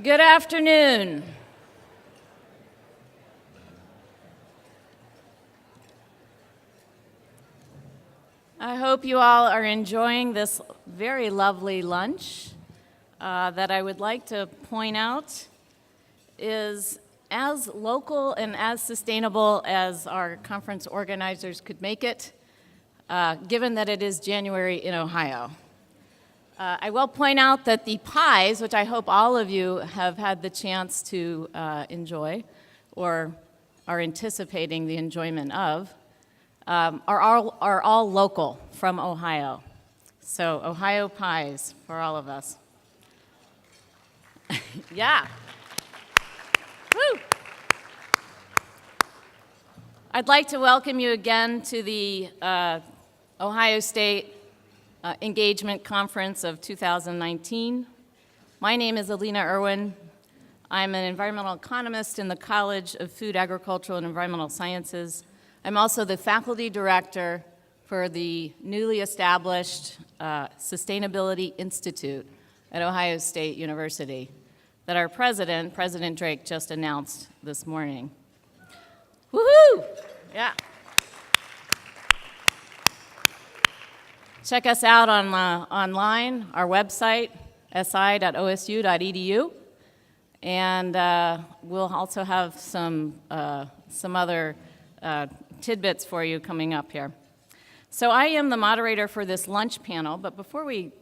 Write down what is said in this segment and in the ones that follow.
Good afternoon. I hope you all are enjoying this very lovely lunch that I would like to point out is as local and as sustainable as our conference organizers could make it, given that it is January in Ohio. I will point out that the pies, which I hope all of you have had the chance to enjoy or are anticipating the enjoyment of, are all local from Ohio. So Ohio pies for all of us. Yeah. Woo. I'd like to welcome you again to the Ohio State Engagement Conference of 2019. My name is Elena Irwin. I'm an environmental economist in the College of Food, Agricultural, and Environmental Sciences. I'm also the faculty director for the newly established Sustainability Institute at Ohio State University that our president, President Drake, just announced this morning. Woohoo! Yeah. Check us out on online, our website, si.osu.edu, and we'll also have some other tidbits for you coming up here. So I am the moderator for this lunch panel, but before we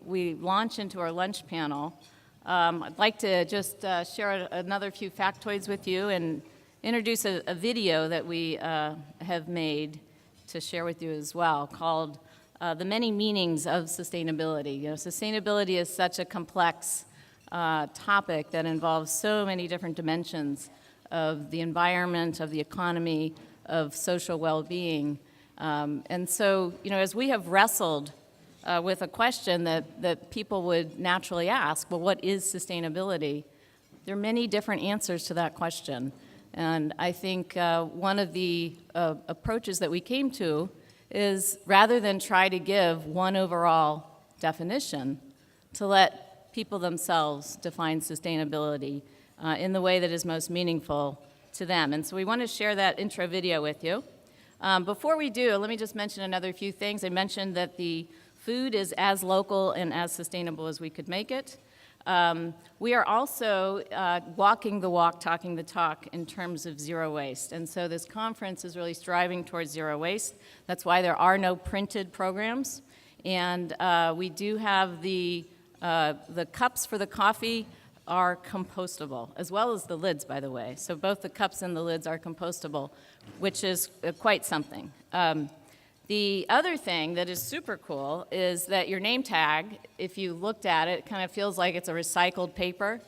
launch into our lunch panel, I'd like to just share another few factoids with you and introduce a video that we have made to share with you as well called The Many Meanings of Sustainability. You know, sustainability is such a complex topic that involves so many different dimensions of the environment, of the economy, of social well-being. And so, you know, as we have wrestled with a question that people would naturally ask, well, what is sustainability? There are many different answers to that question. And I think one of the approaches that we came to is rather than try to give one overall definition, to let people themselves define sustainability in the way that is most meaningful to them. And so we want to share that intro video with you. Before we do, let me just mention another few things. I mentioned that the food is as local and as sustainable as we could make it. We are also walking the walk, talking the talk in terms of zero waste. And so this conference is really striving towards zero waste. That's why there are no printed programs. And we do have the cups for the coffee are compostable, as well as the lids, by the way. So both the cups and the lids are compostable, which is quite something. The other thing that is super cool is that your name tag, if you looked at it, kind of feels like it's a recycled paper.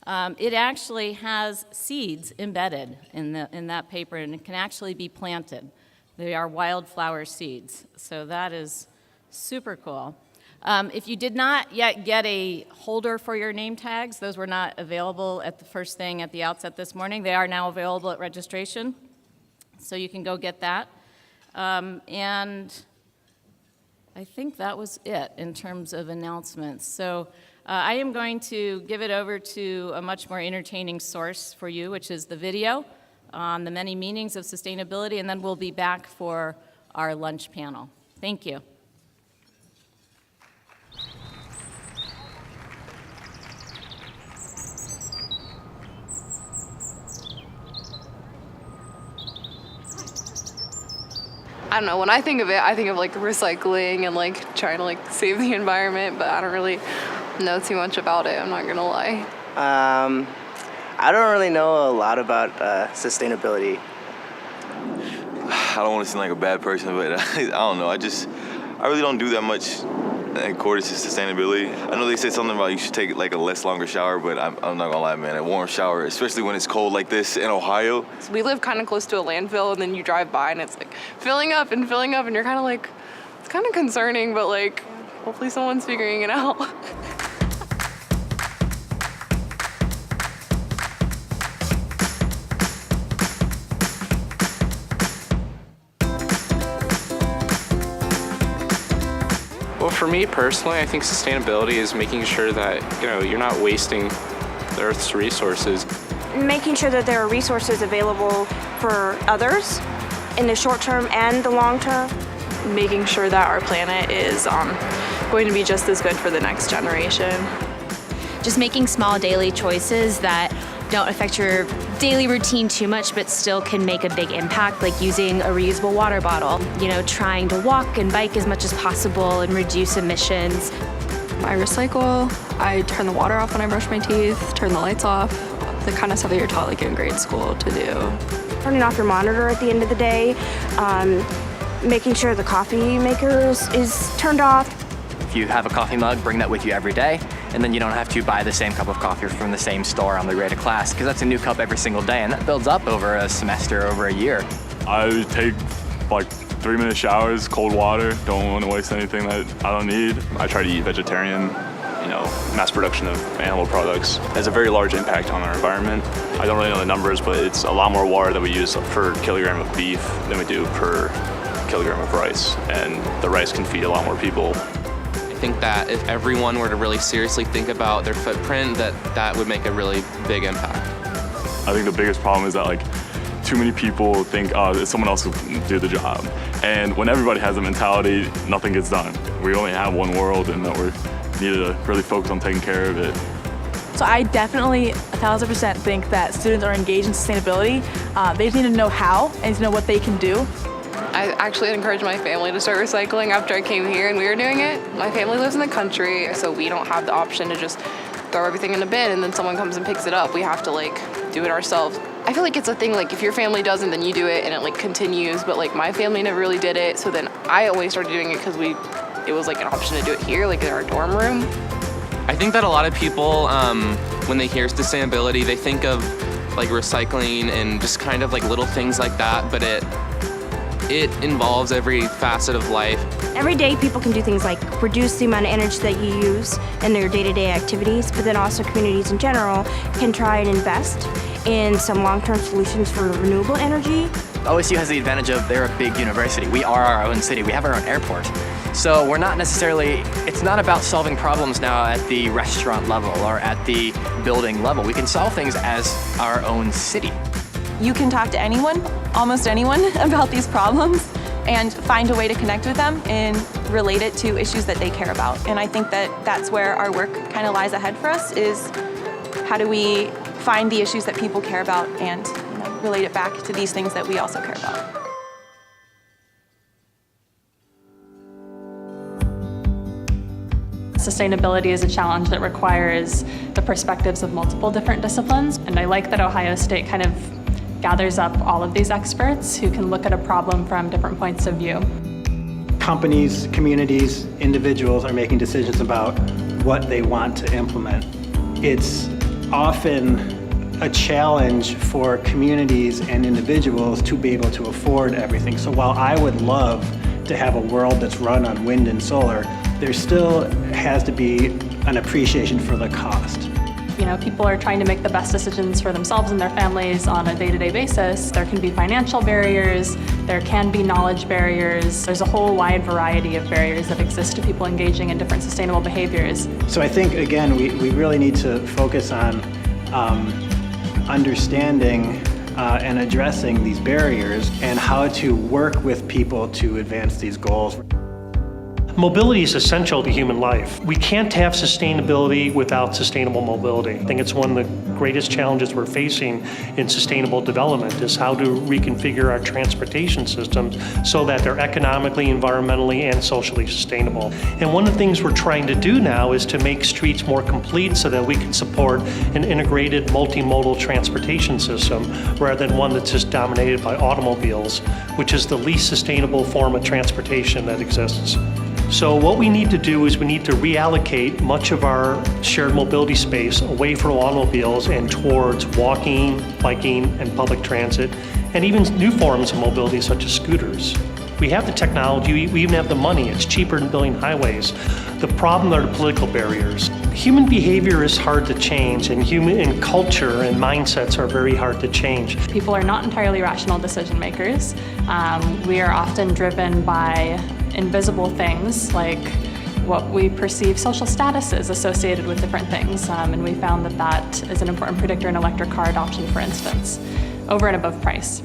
It actually has seeds embedded in that paper, and it can actually be planted. They are wildflower seeds, so that is super cool. If you did not yet get a holder for your name tags, those were not available at the first thing at the outset this morning. They are now available at registration, so you can go get that. And I think that was it in terms of announcements. So I am going to give it over to a much more entertaining source for you, which is the video on the many meanings of sustainability, and then we'll be back for our lunch panel. Thank you. I don't know, when I think of it, I think of like recycling and like trying to like save the environment, but I don't really know too much about it, I'm not gonna lie. I don't really know a lot about sustainability. I don't want to seem like a bad person, but I don't know. I really don't do that much in accordance to sustainability. I know they said something about you should take like a less longer shower, but I'm not gonna lie, man. A warm shower, especially when it's cold like this in Ohio. So we live kind of close to a landfill, and then you drive by and it's like filling up, and you're kind of like, it's kind of concerning, but like, hopefully someone's figuring it out. Well, for me personally, I think sustainability is making sure that, you're not wasting the Earth's resources. Making sure that there are resources available for others in the short term and the long term. Making sure that our planet is going to be just as good for the next generation. Just making small daily choices that don't affect your daily routine too much but still can make a big impact, like using a reusable water bottle, trying to walk and bike as much as possible and reduce emissions. I recycle, I turn the water off when I brush my teeth, turn the lights off, the kind of stuff that you're taught like in grade school to do. Turning off your monitor at the end of the day, making sure the coffee maker is turned off. If you have a coffee mug, bring that with you every day, and then you don't have to buy the same cup of coffee from the same store on the way to class, because that's a new cup every single day, and that builds up over a semester, over a year. I take like 3-minute showers, cold water, don't want to waste anything that I don't need. I try to eat vegetarian. Mass production of animal products has a very large impact on our environment. I don't really know the numbers, but it's a lot more water that we use per kilogram of beef than we do per kilogram of rice, and the rice can feed a lot more people. I think that if everyone were to really seriously think about their footprint, that would make a really big impact. I think the biggest problem is that too many people think, someone else will do the job. And when everybody has a mentality, nothing gets done. We only have one world, and that we need to really focus on taking care of it. So I definitely 1000% think that students are engaged in sustainability. They just need to know how and to know what they can do. I actually encouraged my family to start recycling after I came here and we were doing it. My family lives in the country, so we don't have the option to just throw everything in a bin and then someone comes and picks it up. We have to do it ourselves. I feel like it's a thing, if your family doesn't, then you do it and it continues, but my family never really did it, so then I always started doing it because it was an option to do it here, in our dorm room. I think that a lot of people, when they hear sustainability, they think of recycling and just kind of little things like that, but it involves every facet of life. Every day people can do things like reduce the amount of energy that you use in their day-to-day activities, but then also communities in general can try and invest in some long-term solutions for renewable energy. OSU has the advantage of they're a big university. We are our own city. We have our own airport. So we're not necessarily, it's not about solving problems now at the restaurant level or at the building level. We can solve things as our own city. You can talk to anyone, almost anyone, about these problems and find a way to connect with them and relate it to issues that they care about. And I think that that's where our work kind of lies ahead for us, is how do we find the issues that people care about and relate it back to these things that we also care about. Sustainability is a challenge that requires the perspectives of multiple different disciplines, and I like that Ohio State kind of gathers up all of these experts who can look at a problem from different points of view. Companies, communities, individuals are making decisions about what they want to implement. It's often a challenge for communities and individuals to be able to afford everything. So while I would love to have a world that's run on wind and solar, there still has to be an appreciation for the cost. People are trying to make the best decisions for themselves and their families on a day-to-day basis. There can be financial barriers, there can be knowledge barriers. There's a whole wide variety of barriers that exist to people engaging in different sustainable behaviors. So I think, again, we really need to focus on understanding and addressing these barriers and how to work with people to advance these goals. Mobility is essential to human life. We can't have sustainability without sustainable mobility. I think it's one of the greatest challenges we're facing in sustainable development is how to reconfigure our transportation systems so that they're economically, environmentally, and socially sustainable. And one of the things we're trying to do now is to make streets more complete so that we can support an integrated multimodal transportation system rather than one that's just dominated by automobiles, which is the least sustainable form of transportation that exists. So what we need to do is we need to reallocate much of our shared mobility space away from automobiles and towards walking, biking, and public transit, and even new forms of mobility such as scooters. We have the technology, we even have the money. It's cheaper than building highways. The problem are the political barriers. Human behavior is hard to change, and human culture and mindsets are very hard to change. People are not entirely rational decision makers. We are often driven by invisible things like what we perceive social status is associated with different things. And we found that that is an important predictor in electric car adoption, for instance, over and above price.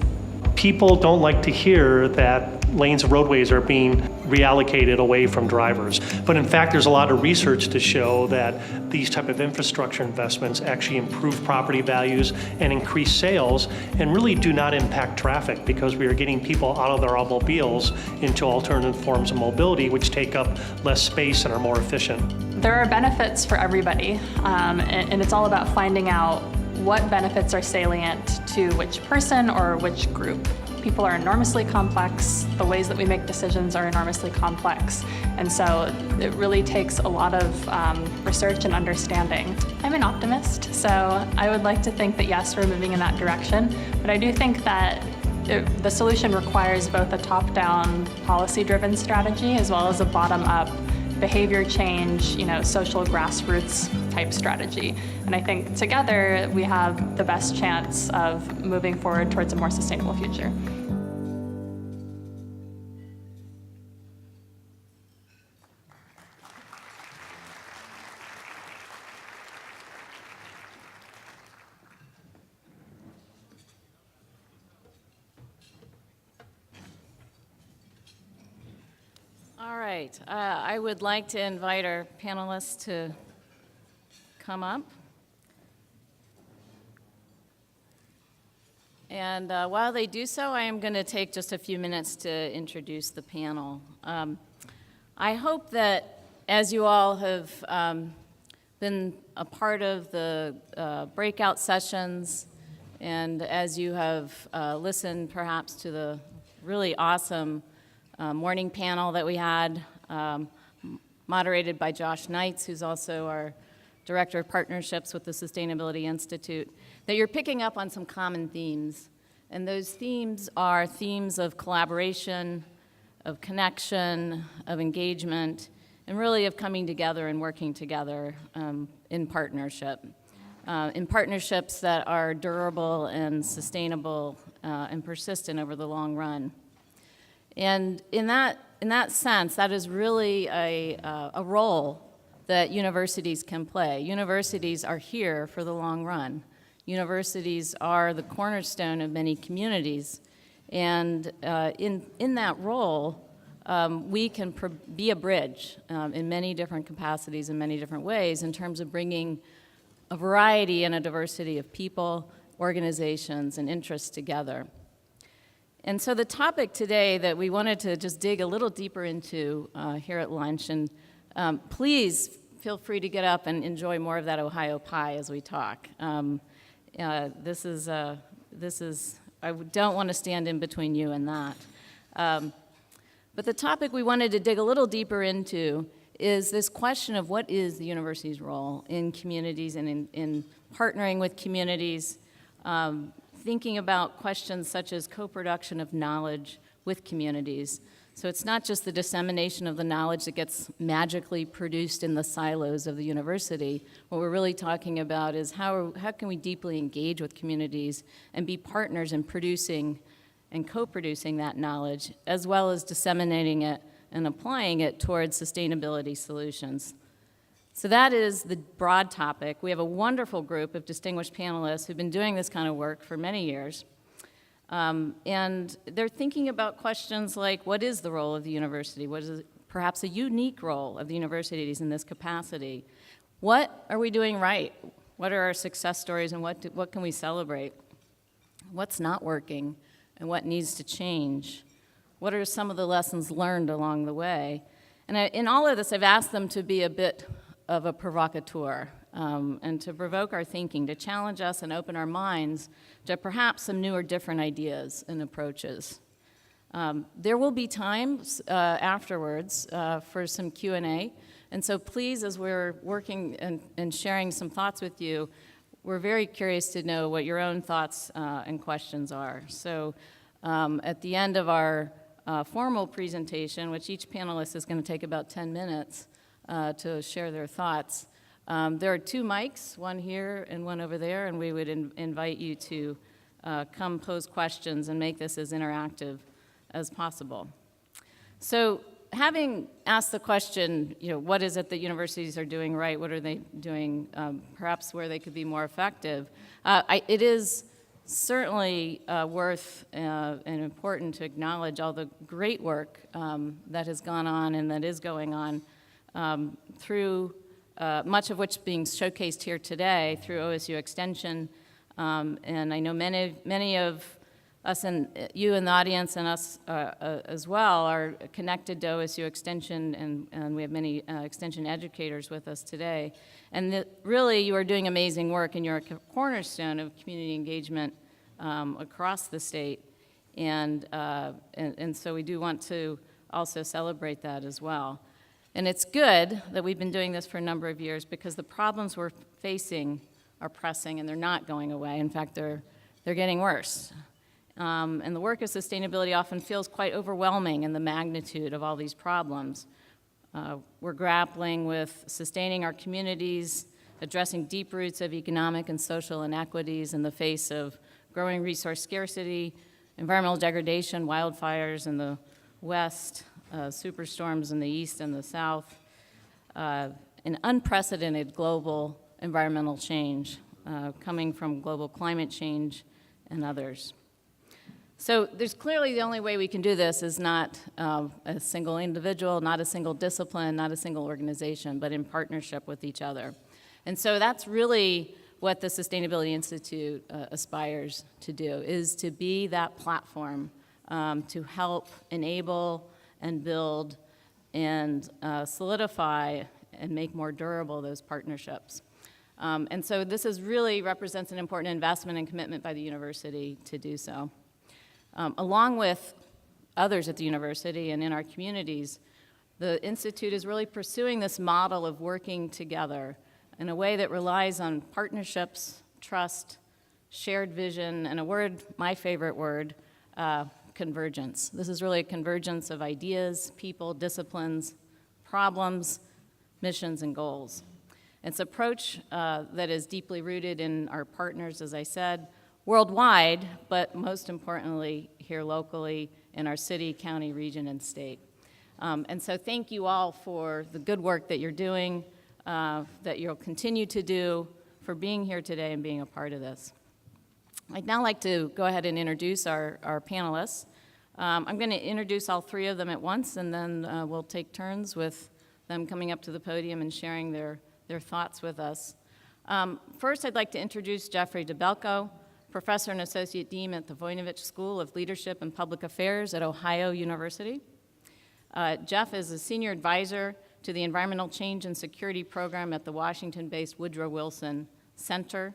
People don't like to hear that lanes of roadways are being reallocated away from drivers. But in fact, there's a lot of research to show that these type of infrastructure investments actually improve property values and increase sales and really do not impact traffic because we are getting people out of their automobiles into alternative forms of mobility which take up less space and are more efficient. There are benefits for everybody, and it's all about finding out what benefits are salient to which person or which group. People are enormously complex. The ways that we make decisions are enormously complex. And so it really takes a lot of research and understanding. I'm an optimist, so I would like to think that yes, we're moving in that direction. But I do think that the solution requires both a top-down policy-driven strategy as well as a bottom-up behavior change, social grassroots type strategy. And I think together we have the best chance of moving forward towards a more sustainable future. All right, I would like to invite our panelists to come up. And while they do so, I am going to take just a few minutes to introduce the panel. I hope that as you all have been a part of the breakout sessions and as you have listened perhaps to the really awesome morning panel that we had, moderated by Josh Knights, who's also our Director of Partnerships with the Sustainability Institute, that you're picking up on some common themes. And those themes are themes of collaboration, of connection, of engagement, and really of coming together and working together in partnership. In partnerships that are durable and sustainable and persistent over the long run. And in that sense, that is really a role that universities can play. Universities are here for the long run. Universities are the cornerstone of many communities. And in that role, we can be a bridge in many different capacities, in many different ways, in terms of bringing a variety and a diversity of people, organizations, and interests together. And so the topic today that we wanted to just dig a little deeper into here at lunch, and please feel free to get up and enjoy more of that Ohio pie as we talk. This is, I don't want to stand in between you and that. But the topic we wanted to dig a little deeper into is this question of what is the university's role in communities and in partnering with communities, thinking about questions such as co-production of knowledge with communities. So it's not just the dissemination of the knowledge that gets magically produced in the silos of the university. What we're really talking about is how can we deeply engage with communities and be partners in producing and co-producing that knowledge, as well as disseminating it and applying it towards sustainability solutions. So that is the broad topic. We have a wonderful group of distinguished panelists who've been doing this kind of work for many years. And they're thinking about questions like, what is the role of the university? What is perhaps a unique role of the universities in this capacity? What are we doing right? What are our success stories and what can we celebrate? What's not working and what needs to change? What are some of the lessons learned along the way? And in all of this, I've asked them to be a bit of a provocateur and to provoke our thinking, to challenge us and open our minds to perhaps some new or different ideas and approaches. There will be times afterwards for some Q&A, and so please, as we're working and sharing some thoughts with you, we're very curious to know what your own thoughts and questions are. So at the end of our formal presentation, which each panelist is going to take about 10 minutes to share their thoughts, there are two mics, one here and one over there, and we would invite you to come pose questions and make this as interactive as possible. So having asked the question, what is it that universities are doing right? What are they doing perhaps where they could be more effective? It is certainly worth and important to acknowledge all the great work that has gone on and that is going on through much of which being showcased here today through OSU Extension. And I know many of us and you in the audience and us as well are connected to OSU Extension, and we have many Extension educators with us today. And really, you are doing amazing work, and you're a cornerstone of community engagement across the state. And so we do want to also celebrate that as well. And it's good that we've been doing this for a number of years because the problems we're facing are pressing and they're not going away. In fact, they're getting worse. And the work of sustainability often feels quite overwhelming in the magnitude of all these problems. We're grappling with sustaining our communities, addressing deep roots of economic and social inequities in the face of growing resource scarcity, environmental degradation, wildfires in the west, superstorms in the east and the south, an unprecedented global environmental change coming from global climate change and others. So there's clearly the only way we can do this is not a single individual, not a single discipline, not a single organization, but in partnership with each other. And so that's really what the Sustainability Institute aspires to do, is to be that platform to help enable and build and solidify and make more durable those partnerships. And so this really represents an important investment and commitment by the university to do so. Along with others at the university and in our communities, the Institute is really pursuing this model of working together in a way that relies on partnerships, trust, shared vision, and a word, my favorite word, convergence. This is really a convergence of ideas, people, disciplines, problems, missions, and goals. It's an approach that is deeply rooted in our partners, as I said, worldwide, but most importantly, here locally in our city, county, region, and state. And so thank you all for the good work that you're doing, that you'll continue to do, for being here today and being a part of this. I'd now like to go ahead and introduce our panelists. I'm going to introduce all three of them at once, and then we'll take turns with them coming up to the podium and sharing their thoughts with us. First, I'd like to introduce Jeffrey Dabelko, Professor and Associate Dean at the Voinovich School of Leadership and Public Affairs at Ohio University. Geoff is a Senior Advisor to the Environmental Change and Security Program at the Washington-based Woodrow Wilson Center,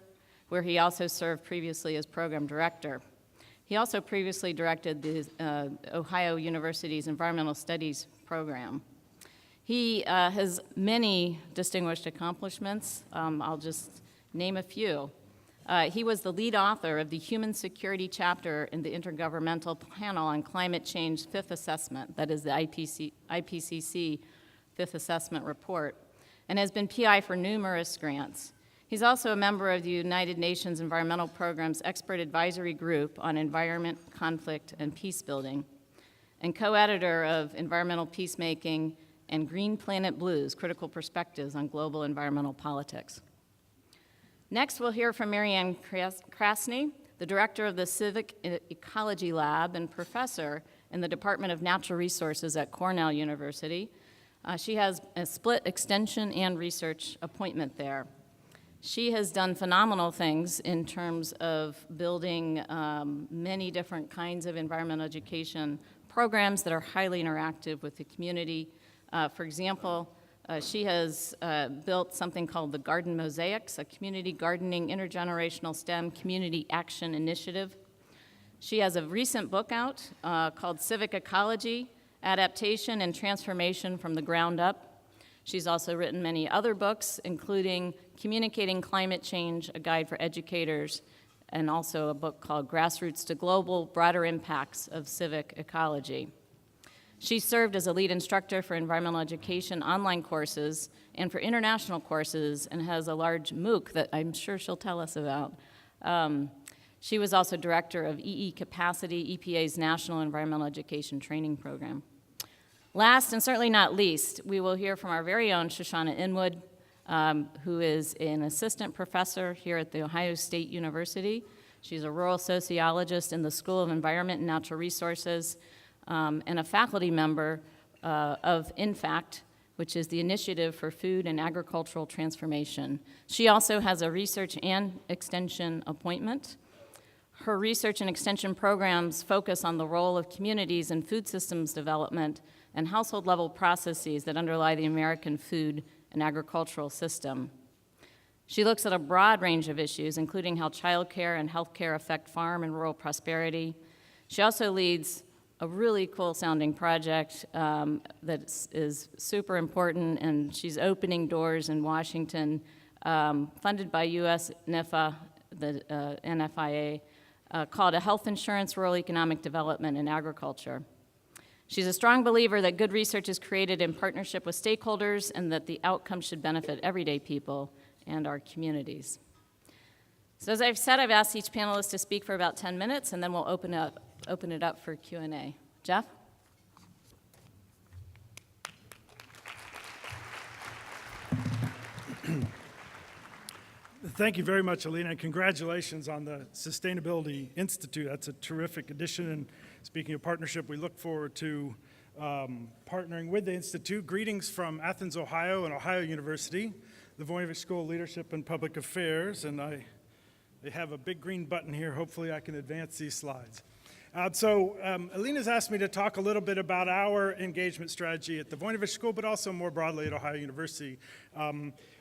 where he also served previously as Program Director. He also previously directed the Ohio University's Environmental Studies program. He has many distinguished accomplishments. I'll just name a few. He was the lead author of the Human Security Chapter in the Intergovernmental Panel on Climate Change Fifth Assessment, that is the IPCC Fifth Assessment Report, and has been PI for numerous grants. He's also a member of the United Nations Environmental Programme's Expert Advisory Group on Environment, Conflict, and Peace Building, and co-editor of Environmental Peacemaking and Green Planet Blues, Critical Perspectives on Global Environmental Politics. Next, we'll hear from Marianne Krasny, the director of the Civic Ecology Lab and professor in the Department of Natural Resources at Cornell University. She has a split extension and research appointment there. She has done phenomenal things in terms of building many different kinds of environmental education programs that are highly interactive with the community. For example, she has built something called the Garden Mosaics, a community gardening intergenerational STEM community action initiative. She has a recent book out called Civic Ecology, Adaptation and Transformation from the Ground Up. She's also written many other books, including Communicating Climate Change, a guide for educators, and also a book called Grassroots to Global, Broader Impacts of Civic Ecology. She served as a lead instructor for environmental education online courses and for international courses, and has a large MOOC that I'm sure she'll tell us about. She was also director of EE Capacity, EPA's National Environmental Education Training Program. Last and certainly not least, we will hear from our very own Shoshanah Inwood, who is an assistant professor here at The Ohio State University. She's a rural sociologist in the School of Environment and Natural Resources, and a faculty member of InFACT, which is the Initiative for Food and Agricultural Transformation. She also has a research and extension appointment. Her research and extension programs focus on the role of communities in food systems development and household-level processes that underlie the American food and agricultural system. She looks at a broad range of issues, including how childcare and healthcare affect farm and rural prosperity. She also leads a really cool-sounding project that is super important, and she's opening doors in Washington, funded by U.S. NIFA, the NFIA, called A Health Insurance, Rural Economic Development, and Agriculture. She's a strong believer that good research is created in partnership with stakeholders and that the outcome should benefit everyday people and our communities. So as I've said, I've asked each panelist to speak for about 10 minutes, and then we'll open it up for Q&A. Geoff? Thank you very much, Elena, and congratulations on the Sustainability Institute. That's a terrific addition, and speaking of partnership, we look forward to partnering with the Institute. Greetings from Athens, Ohio, and Ohio University, the Voinovich School of Leadership and Public Affairs, and they have a big green button here. Hopefully I can advance these slides. Elena's asked me to talk a little bit about our engagement strategy at the Voinovich School, but also more broadly at Ohio University.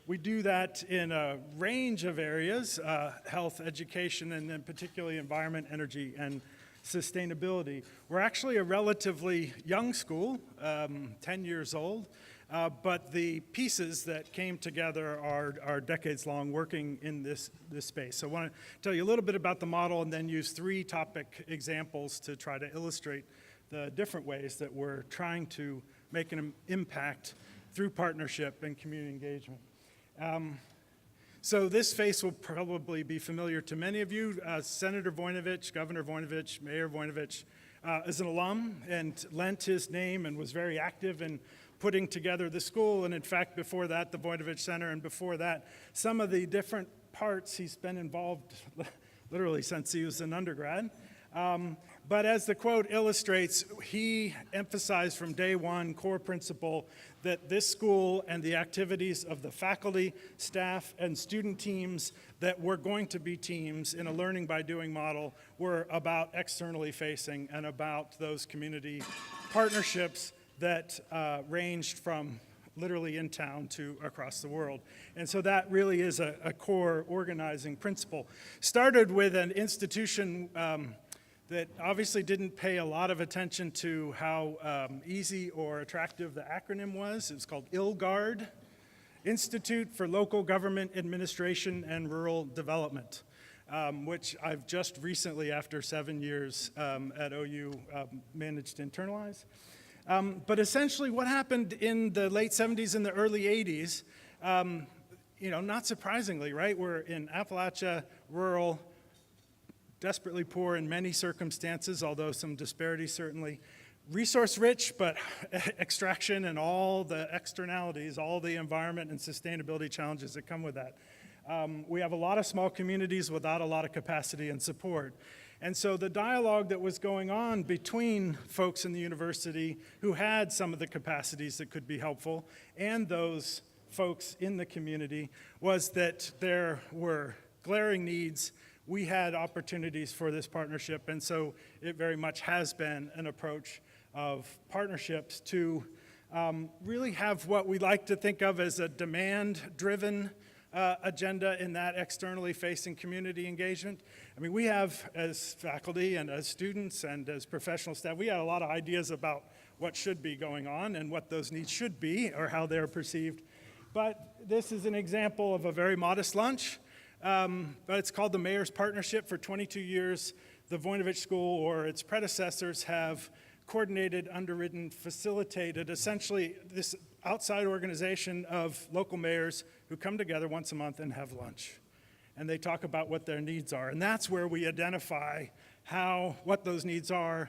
We do that in a range of areas, health, education, and then particularly environment, energy, and sustainability. We're actually a relatively young school, 10 years old, but the pieces that came together are decades long working in this space. So I want to tell you a little bit about the model and then use 3 topic examples to try to illustrate the different ways that we're trying to make an impact through partnership and community engagement. So this face will probably be familiar to many of you. Senator Voinovich, Governor Voinovich, Mayor Voinovich is an alum and lent his name and was very active in putting together the school, and in fact before that the Voinovich Center, and before that some of the different parts he's been involved literally since he was an undergrad. But as the quote illustrates, he emphasized from day one, core principle, that this school and the activities of the faculty, staff, and student teams that were going to be teams in a learning by doing model were about externally facing and about those community partnerships that ranged from literally in town to across the world. And so that really is a core organizing principle. Started with an institution that obviously didn't pay a lot of attention to how easy or attractive the acronym was. It was called ILGARD, Institute for Local Government Administration and Rural Development, which I've just recently, after 7 years at OU, managed to internalize. But essentially what happened in the late 70s and the early 80s, not surprisingly, right? We're in Appalachia, rural, desperately poor in many circumstances, although some disparities certainly. Resource rich, but extraction and all the externalities, all the environment and sustainability challenges that come with that. We have a lot of small communities without a lot of capacity and support. And so the dialogue that was going on between folks in the university who had some of the capacities that could be helpful and those folks in the community was that there were glaring needs. We had opportunities for this partnership, and so it very much has been an approach of partnerships to really have what we like to think of as a demand-driven agenda in that externally facing community engagement. I mean, we have, as faculty and as students and as professional staff, we had a lot of ideas about what should be going on and what those needs should be or how they're perceived. But this is an example of a very modest lunch. But it's called the Mayor's Partnership. For 22 years, the Voinovich School or its predecessors have coordinated, underwritten, facilitated essentially this outside organization of local mayors who come together once a month and have lunch. And they talk about what their needs are. And that's where we identify what those needs are,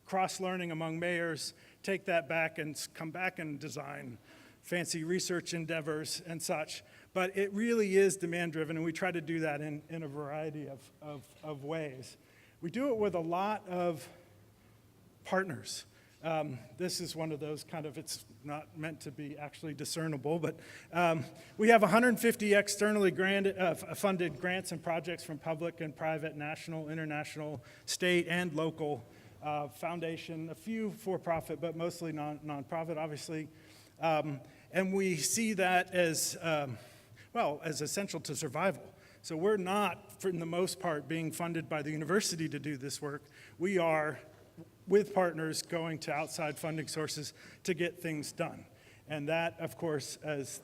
cross-learning among mayors take that back and come back and design fancy research endeavors and such. But it really is demand-driven, and we try to do that in a variety of ways. We do it with a lot of partners. This is one of those kind of, it's not meant to be actually discernible, but we have 150 externally funded grants and projects from public and private, national, international, state, and local foundation, a few for-profit, but mostly non-profit, obviously. And we see that as, as essential to survival. So we're not, for the most part, being funded by the university to do this work. We are, with partners, going to outside funding sources to get things done. And that, of course, as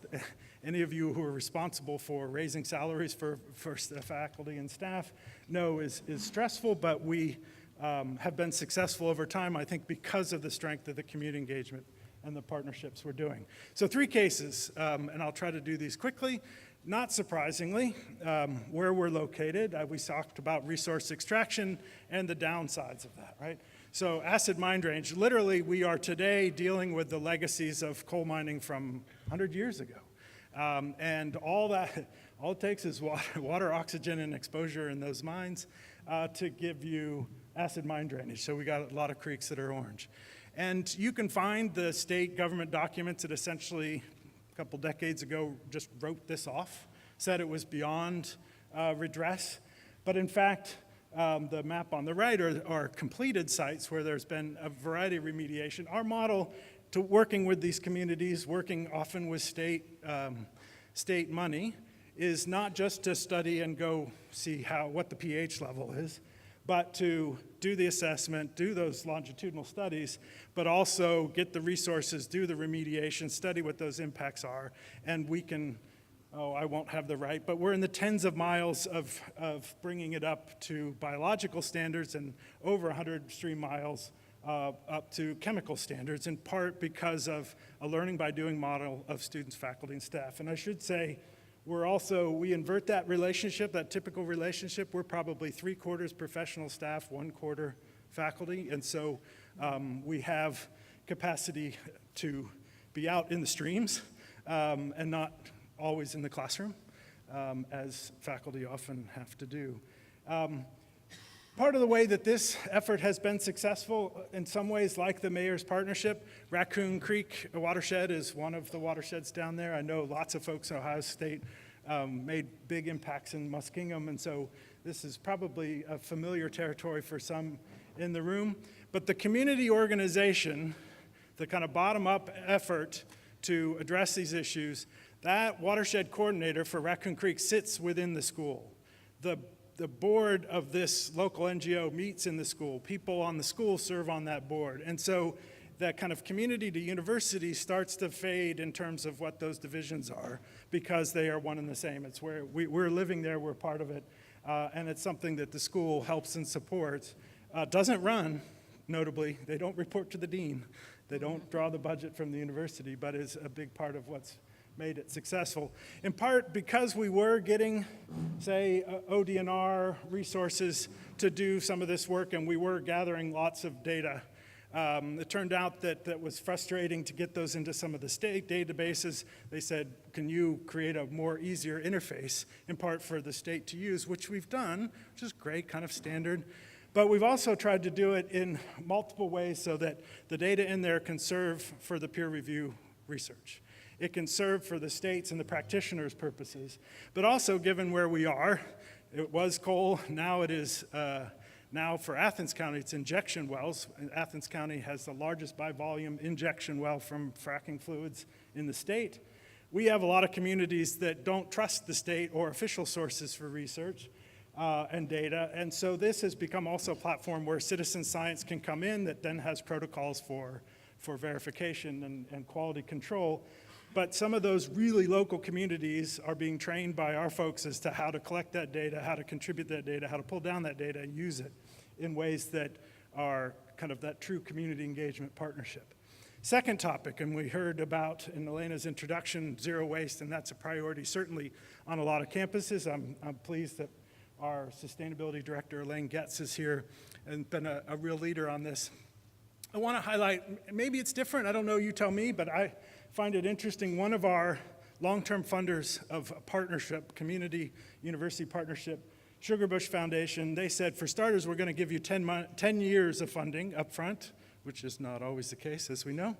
any of you who are responsible for raising salaries for the faculty and staff know, is stressful, but we have been successful over time, I think, because of the strength of the community engagement and the partnerships we're doing. So 3 cases, and I'll try to do these quickly. Not surprisingly, where we're located, we talked about resource extraction and the downsides of that, right? So acid mine drainage, literally we are today dealing with the legacies of coal mining from 100 years ago. And all it takes is water, oxygen, and exposure in those mines to give you acid mine drainage. So we got a lot of creeks that are orange. And you can find the state government documents that essentially a couple decades ago just wrote this off, said it was beyond redress. But in fact, the map on the right are completed sites where there's been a variety of remediation. Our model to working with these communities, working often with state money, is not just to study and go see what the pH level is, but to do the assessment, do those longitudinal studies, but also get the resources, do the remediation, study what those impacts are, and we can, I won't have the right, but we're in the tens of miles of bringing it up to biological standards and over 100 stream miles up to chemical standards, in part because of a learning by doing model of students, faculty, and staff. And I should say, we invert that relationship, that typical relationship. We're probably 3/4 professional staff, 1/4 faculty. And so we have capacity to be out in the streams and not always in the classroom, as faculty often have to do. Part of the way that this effort has been successful, in some ways like the Mayor's Partnership, Raccoon Creek Watershed is one of the watersheds down there. I know lots of folks in Ohio State made big impacts in Muskingum, and so this is probably a familiar territory for some in the room. But the community organization, the kind of bottom-up effort to address these issues, that watershed coordinator for Raccoon Creek sits within the school. The board of this local NGO meets in the school. People on the school serve on that board. And so that kind of community to university starts to fade in terms of what those divisions are, because they are one and the same. It's where we're living there, we're part of it, and it's something that the school helps and supports. Doesn't run, notably. They don't report to the dean. They don't draw the budget from the university, but is a big part of what's made it successful. In part because we were getting, say, ODNR resources to do some of this work, and we were gathering lots of data. It turned out that was frustrating to get those into some of the state databases. They said, can you create a more easier interface, in part for the state to use, which we've done, which is great, kind of standard. But we've also tried to do it in multiple ways so that the data in there can serve for the peer review research. It can serve for the states and the practitioners' purposes, but also given where we are, it was coal, now it is, now for Athens County, it's injection wells. Athens County has the largest by volume injection well from fracking fluids in the state. We have a lot of communities that don't trust the state or official sources for research and data, and so this has become also a platform where citizen science can come in that then has protocols for verification and quality control. But some of those really local communities are being trained by our folks as to how to collect that data, how to contribute that data, how to pull down that data and use it in ways that are kind of that true community engagement partnership. Second topic, and we heard about in Elena's introduction, zero waste, and that's a priority certainly on a lot of campuses. I'm pleased that our sustainability director, Elaine Getz, is here and been a real leader on this. I want to highlight, maybe it's different, I don't know, you tell me, but I find it interesting. One of our long-term funders of a partnership, community university partnership, Sugarbush Foundation, they said, for starters, we're going to give you 10 years of funding up front, which is not always the case, as we know.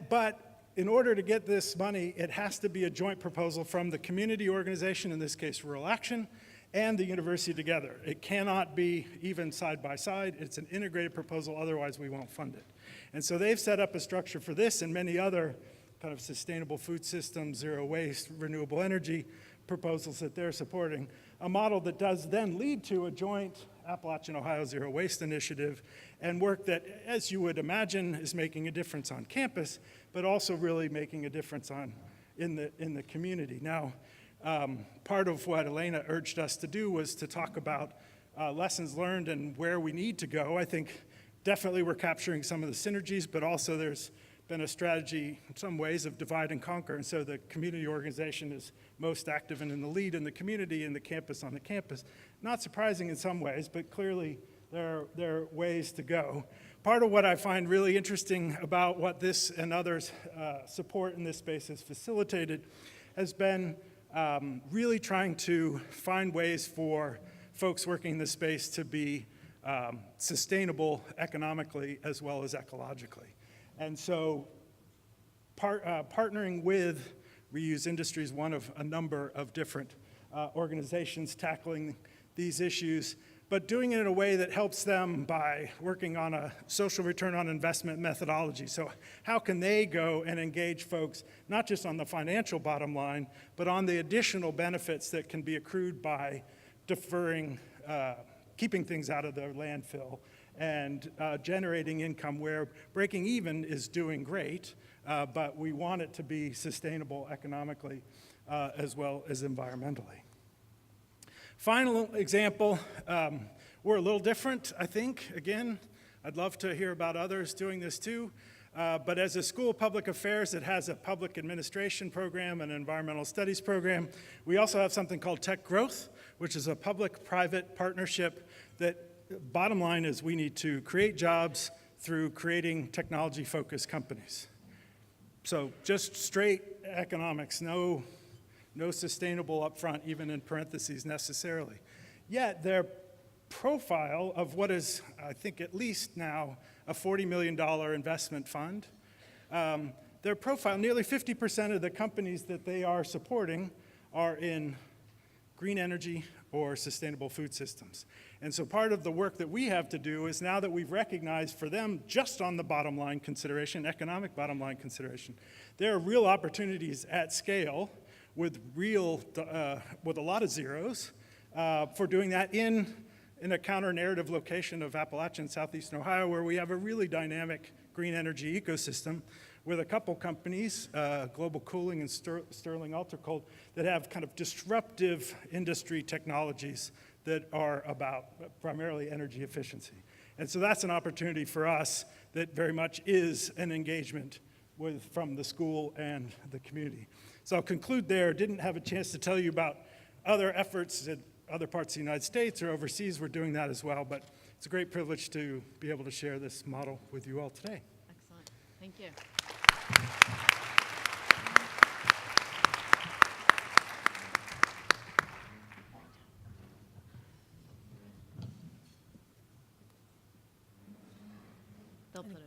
But in order to get this money, it has to be a joint proposal from the community organization, in this case Rural Action, and the university together. It cannot be even side by side. It's an integrated proposal, otherwise we won't fund it. And so they've set up a structure for this and many other kind of sustainable food systems, zero waste, renewable energy proposals that they're supporting, a model that does then lead to a joint Appalachian Ohio Zero Waste Initiative and work that, as you would imagine, is making a difference on campus, but also really making a difference in the community. Now, part of what Elena urged us to do was to talk about lessons learned and where we need to go. I think definitely we're capturing some of the synergies, but also there's been a strategy in some ways of divide and conquer, and so the community organization is most active and in the lead in the community and the campus on the campus. Not surprising in some ways, but clearly there are ways to go. Part of what I find really interesting about what this and others support in this space has facilitated has been really trying to find ways for folks working in this space to be sustainable economically as well as ecologically. And so partnering with Reuse Industry is one of a number of different organizations tackling these issues, but doing it in a way that helps them by working on a social return on investment methodology. So how can they go and engage folks, not just on the financial bottom line, but on the additional benefits that can be accrued by deferring, keeping things out of the landfill, and generating income where breaking even is doing great, but we want it to be sustainable economically as well as environmentally. Final example, we're a little different, I think. Again, I'd love to hear about others doing this too, but as a school of public affairs that has a public administration program and an environmental studies program, we also have something called Tech Growth, which is a public-private partnership that bottom line is we need to create jobs through creating technology-focused companies. So just straight economics, no sustainable up front, even in parentheses necessarily. Yet their profile of what is, I think at least now, a $40 million investment fund, their profile, nearly 50% of the companies that they are supporting are in green energy or sustainable food systems. And so part of the work that we have to do is, now that we've recognized for them just on the bottom line consideration, economic bottom line consideration, there are real opportunities at scale with a lot of zeros for doing that in a counter-narrative location of Appalachian, southeastern Ohio, where we have a really dynamic green energy ecosystem with a couple companies, Global Cooling and Sterling Ultracold, that have kind of disruptive industry technologies that are about primarily energy efficiency. And so that's an opportunity for us that very much is an engagement from the school and the community. So I'll conclude there. Didn't have a chance to tell you about other efforts in other parts of the United States or overseas. We're doing that as well, but it's a great privilege to be able to share this model with you all today. Excellent. Thank you.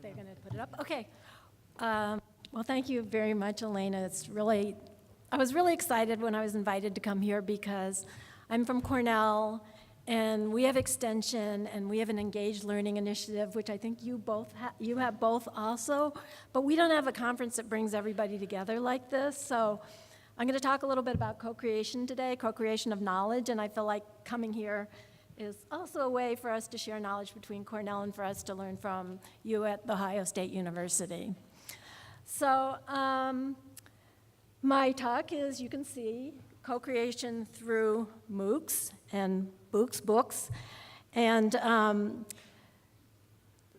They're going to put it up. Okay. Well, thank you very much, Elena. I was really excited when I was invited to come here because I'm from Cornell, and we have extension, and we have an engaged learning initiative, which I think you have both also. But we don't have a conference that brings everybody together like this. So I'm going to talk a little bit about co-creation today, co-creation of knowledge, and I feel like coming here is also a way for us to share knowledge between Cornell and for us to learn from you at The Ohio State University. So my talk is, you can see, co-creation through MOOCs and books. And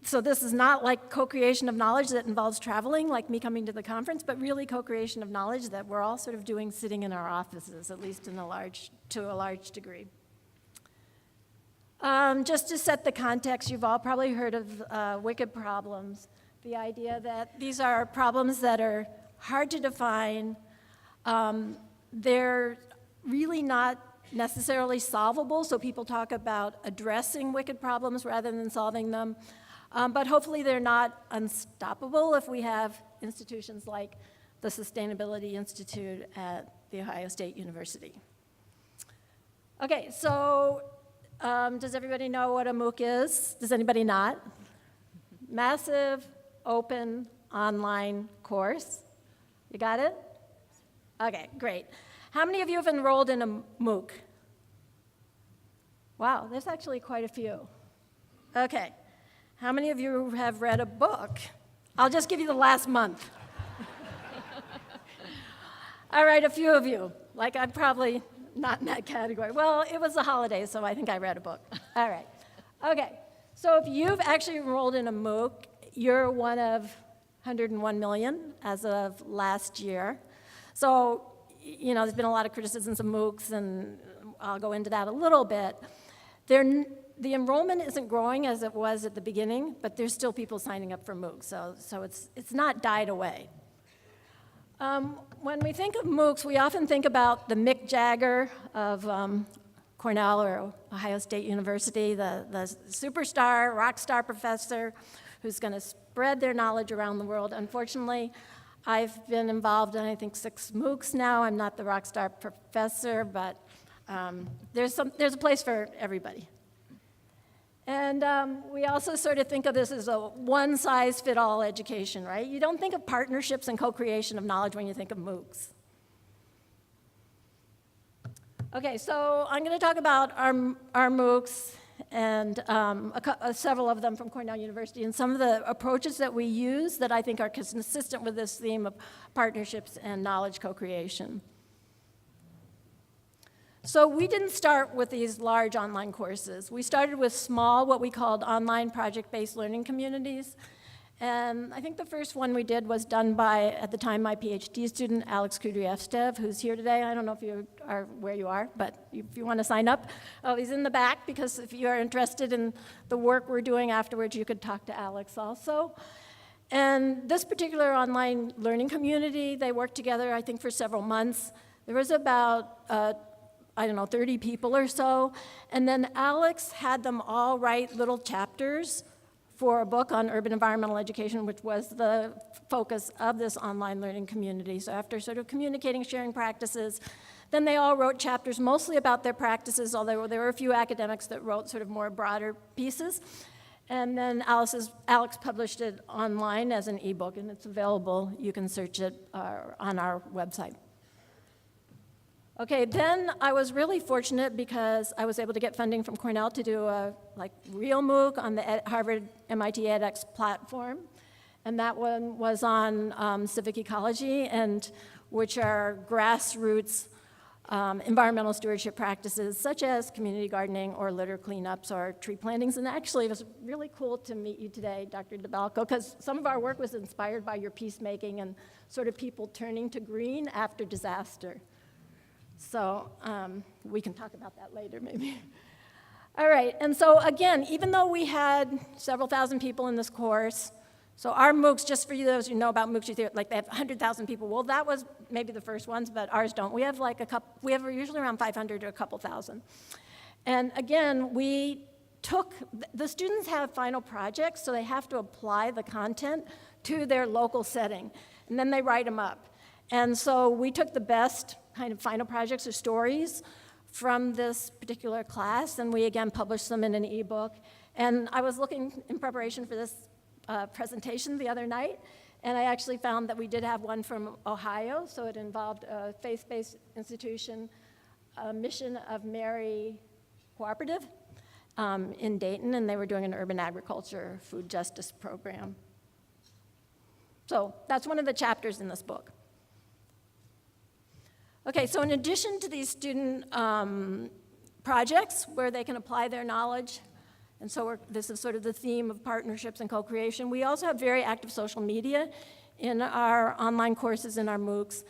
so this is not like co-creation of knowledge that involves traveling, like me coming to the conference, but really co-creation of knowledge that we're all sort of doing sitting in our offices, at least to a large degree. Just to set the context, you've all probably heard of wicked problems. The idea that these are problems that are hard to define. They're really not necessarily solvable, so people talk about addressing wicked problems rather than solving them. But hopefully they're not unstoppable if we have institutions like the Sustainability Institute at The Ohio State University. Okay, so does everybody know what a MOOC is? Does anybody not? Massive, open, online course. You got it? Okay, great. How many of you have enrolled in a MOOC? Wow, there's actually quite a few. Okay. How many of you have read a book? I'll just give you the last month. All right, a few of you. Like, I'm probably not in that category. Well, it was the holidays, so I think I read a book. All right. Okay, so if you've actually enrolled in a MOOC, you're one of 101 million as of last year. So, you know, there's been a lot of criticisms of MOOCs, and I'll go into that a little bit. The enrollment isn't growing as it was at the beginning, but there's still people signing up for MOOCs, so it's not died away. When we think of MOOCs, we often think about the Mick Jagger of Cornell or Ohio State University, the superstar, rock star professor who's going to spread their knowledge around the world. Unfortunately, I've been involved in, I think, 6 MOOCs now. I'm not the rock star professor, but there's a place for everybody. And we also sort of think of this as a one-size-fit-all education, right? You don't think of partnerships and co-creation of knowledge when you think of MOOCs. Okay, so I'm going to talk about our MOOCs and several of them from Cornell University and some of the approaches that we use that I think are consistent with this theme of partnerships and knowledge co-creation. So we didn't start with these large online courses. We started with small, what we called online project-based learning communities. And I think the first one we did was done by, at the time, my PhD student, Alex Kudryevstev, who's here today. I don't know if you are where you are, but if you want to sign up, oh, he's in the back, because if you are interested in the work we're doing afterwards, you could talk to Alex also. And this particular online learning community, they worked together, I think, for several months. There was about 30 people or so. And then Alex had them all write little chapters for a book on urban environmental education, which was the focus of this online learning community. So after sort of communicating, sharing practices, then they all wrote chapters mostly about their practices, although there were a few academics that wrote sort of more broader pieces. And then Alex published it online as an ebook, and it's available. You can search it on our website. Okay, then I was really fortunate because I was able to get funding from Cornell to do a real MOOC on the Harvard MIT edX platform. And that one was on civic ecology, and which are grassroots environmental stewardship practices such as community gardening or litter cleanups or tree plantings. And actually, it was really cool to meet you today, Dr. Dabelko, because some of our work was inspired by your peacemaking and sort of people turning to green after disaster. So we can talk about that later, maybe. All right, and so again, even though we had several thousand people in this course, so our MOOCs, just for you those who know about MOOCs, you think, like they have 100,000 people. Well, that was maybe the first ones, but ours don't. We have we have usually around 500 to a couple thousand. And again, the students have final projects, so they have to apply the content to their local setting, and then they write them up. And so we took the best kind of final projects or stories from this particular class, and we again published them in an ebook. And I was looking in preparation for this presentation the other night, and I actually found that we did have one from Ohio, so it involved a faith-based institution, a Mission of Mary cooperative in Dayton, and they were doing an urban agriculture food justice program. So that's one of the chapters in this book. Okay, so in addition to these student projects where they can apply their knowledge, and so this is sort of the theme of partnerships and co-creation, we also have very active social media in our online courses in our MOOCs.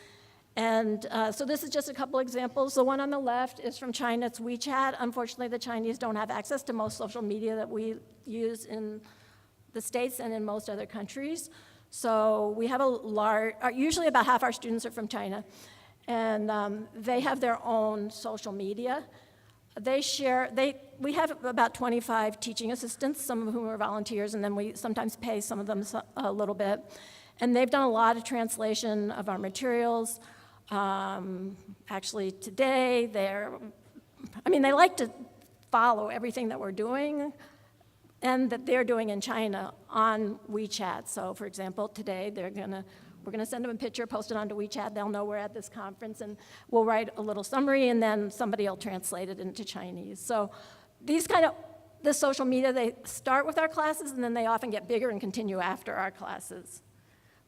And so this is just a couple examples. The one on the left is from China, it's WeChat. Unfortunately, the Chinese don't have access to most social media that we use in the States and in most other countries. So we have a large, usually about half our students are from China, and they have their own social media. We have about 25 teaching assistants, some of whom are volunteers, and then we sometimes pay some of them a little bit. And they've done a lot of translation of our materials. Actually today, they like to follow everything that we're doing and that they're doing in China on WeChat. So for example, today we're gonna send them a picture, post it onto WeChat, they'll know we're at this conference, and we'll write a little summary, and then somebody will translate it into Chinese. So this social media, they start with our classes, and then they often get bigger and continue after our classes.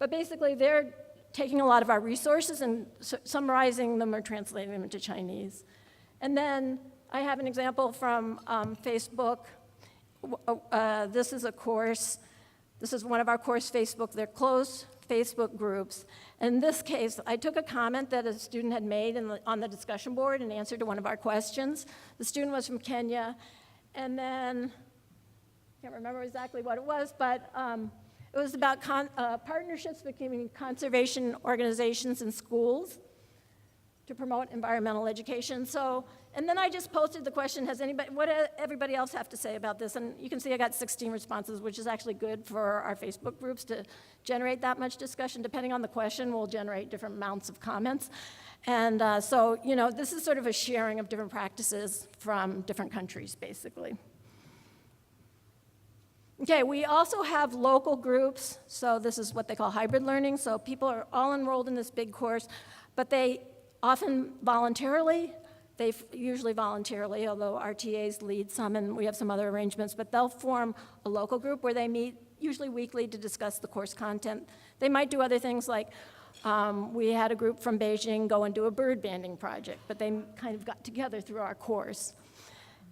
But basically, they're taking a lot of our resources and summarizing them or translating them into Chinese. And then I have an example from Facebook. This is a course. This is one of our course Facebook. They're closed Facebook groups. In this case, I took a comment that a student had made on the discussion board in answer to one of our questions. The student was from Kenya, and then, I can't remember exactly what it was, but it was about partnerships between conservation organizations and schools to promote environmental education. So, and then I just posted the question, what does everybody else have to say about this? And you can see I got 16 responses, which is actually good for our Facebook groups to generate that much discussion. Depending on the question, we'll generate different amounts of comments. And so, this is sort of a sharing of different practices from different countries, basically. Okay, we also have local groups. So this is what they call hybrid learning. So people are all enrolled in this big course, but they often usually voluntarily, although our TAs lead some and we have some other arrangements, but they'll form a local group where they meet usually weekly to discuss the course content. They might do other things like, we had a group from Beijing go and do a bird banding project, but they kind of got together through our course.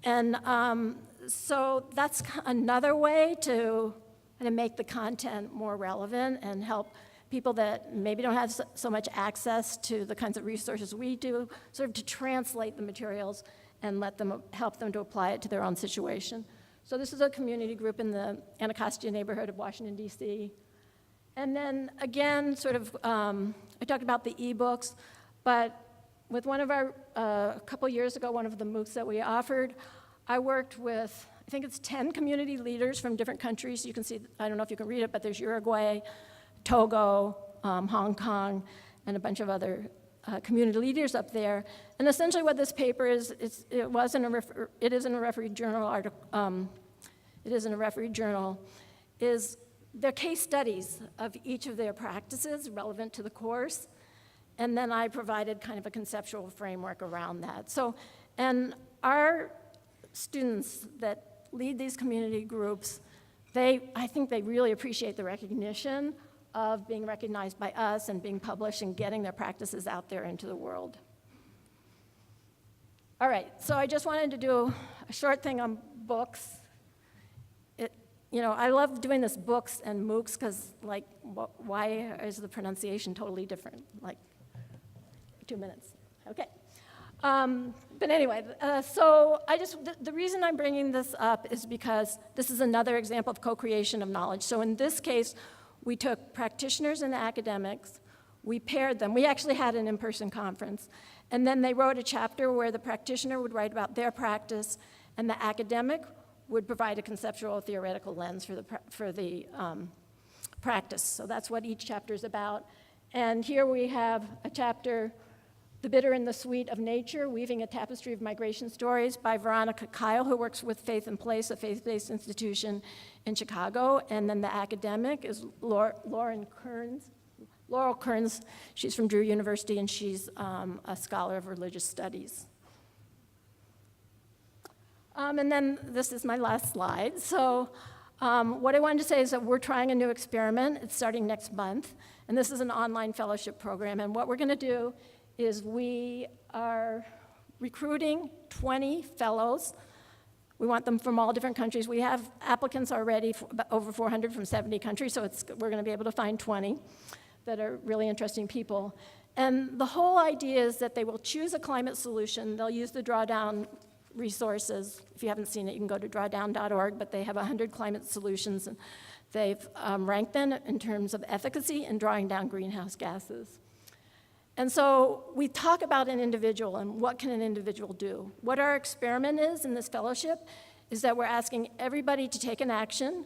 And so that's another way to kind of make the content more relevant and help people that maybe don't have so much access to the kinds of resources we do, sort of to translate the materials and help them to apply it to their own situation. So this is a community group in the Anacostia neighborhood of Washington, D.C. And then again, I talked about the ebooks, but with one of our, a couple years ago, one of the MOOCs that we offered, I worked with, I think it's 10 community leaders from different countries. You can see, I don't know if you can read it, but there's Uruguay, Togo, Hong Kong, and a bunch of other community leaders up there. And essentially what this paper is, it is in a refereed journal article, is their case studies of each of their practices relevant to the course. And then I provided kind of a conceptual framework around that. So, and our students that lead these community groups, I think they really appreciate the recognition of being recognized by us and being published and getting their practices out there into the world. All right, so I just wanted to do a short thing on books. I love doing this books and MOOCs because, why is the pronunciation totally different? 2 minutes, okay. But anyway, so the reason I'm bringing this up is because this is another example of co-creation of knowledge. So in this case, we took practitioners and academics, we paired them. We actually had an in-person conference. And then they wrote a chapter where the practitioner would write about their practice and the academic would provide a conceptual theoretical lens for the practice. So that's what each chapter is about. And here we have a chapter, The Bitter and the Sweet of Nature, Weaving a Tapestry of Migration Stories by Veronica Kyle, who works with Faith and Place, a faith-based institution in Chicago. And then the academic is Laurel Kearns. She's from Drew University, and she's a scholar of religious studies. And then this is my last slide. So what I wanted to say is that we're trying a new experiment. It's starting next month. And this is an online fellowship program. And what we're going to do is we are recruiting 20 fellows. We want them from all different countries. We have applicants already, over 400 from 70 countries, so we're going to be able to find 20 that are really interesting people. And the whole idea is that they will choose a climate solution. They'll use the drawdown resources. If you haven't seen it, you can go to drawdown.org, but they have 100 climate solutions, and they've ranked them in terms of efficacy in drawing down greenhouse gases. And so we talk about an individual and what can an individual do. What our experiment is in this fellowship is that we're asking everybody to take an action,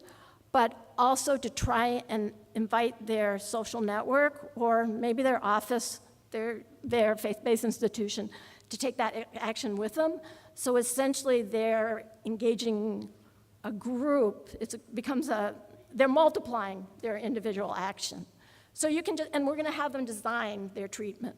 but also to try and invite their social network or maybe their office, their faith-based institution, to take that action with them. So essentially they're engaging a group. They're multiplying their individual action. So you can and we're going to have them design their treatment.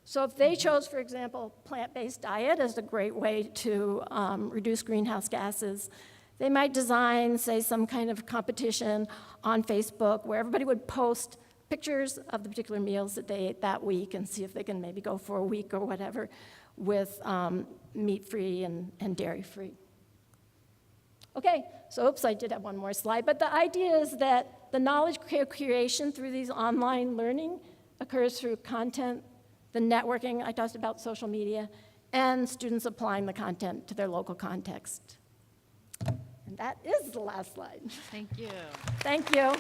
So if they chose, for example, plant-based diet as a great way to reduce greenhouse gases, they might design, say, some kind of competition on Facebook where everybody would post pictures of the particular meals that they ate that week and see if they can maybe go for a week or whatever with meat-free and dairy-free. Okay, so oops, I did have one more slide, but the idea is that the knowledge creation through these online learning occurs through content, the networking, I talked about social media, and students applying the content to their local context. And that is the last slide. Thank you. Thank you.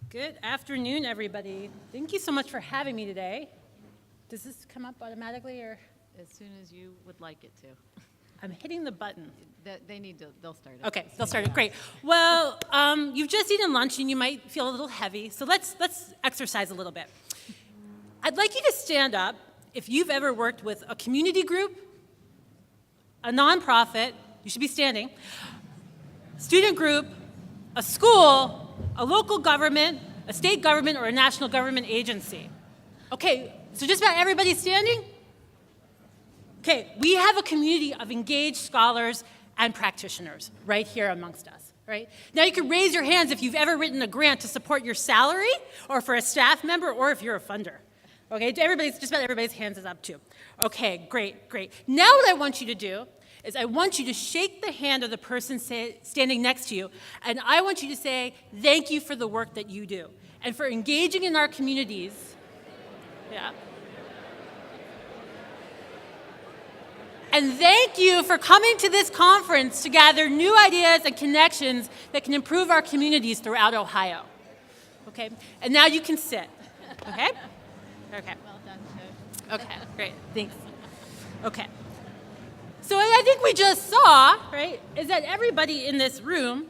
Good afternoon, everybody. Thank you so much for having me today. Does this come up automatically, or? As soon as you would like it to. I'm hitting the button. They'll start it. Okay, they'll start it, great. Well, you've just eaten lunch and you might feel a little heavy, so let's exercise a little bit. I'd like you to stand up if you've ever worked with a community group, a nonprofit, you should be standing, student group, a school, a local government, a state government, or a national government agency. Okay, so just about everybody's standing? Okay, we have a community of engaged scholars and practitioners right here amongst us, right? Now you can raise your hands if you've ever written a grant to support your salary or for a staff member or if you're a funder. Okay, just about everybody's hands is up too. Okay, great, great. Now what I want you to do is I want you to shake the hand of the person standing next to you, and I want you to say, thank you for the work that you do and for engaging in our communities. Yeah. And thank you for coming to this conference to gather new ideas and connections that can improve our communities throughout Ohio. Okay, and now you can sit. Okay? Okay. Well done, too. Okay, great, thanks. Okay. So what I think we just saw, right, is that everybody in this room,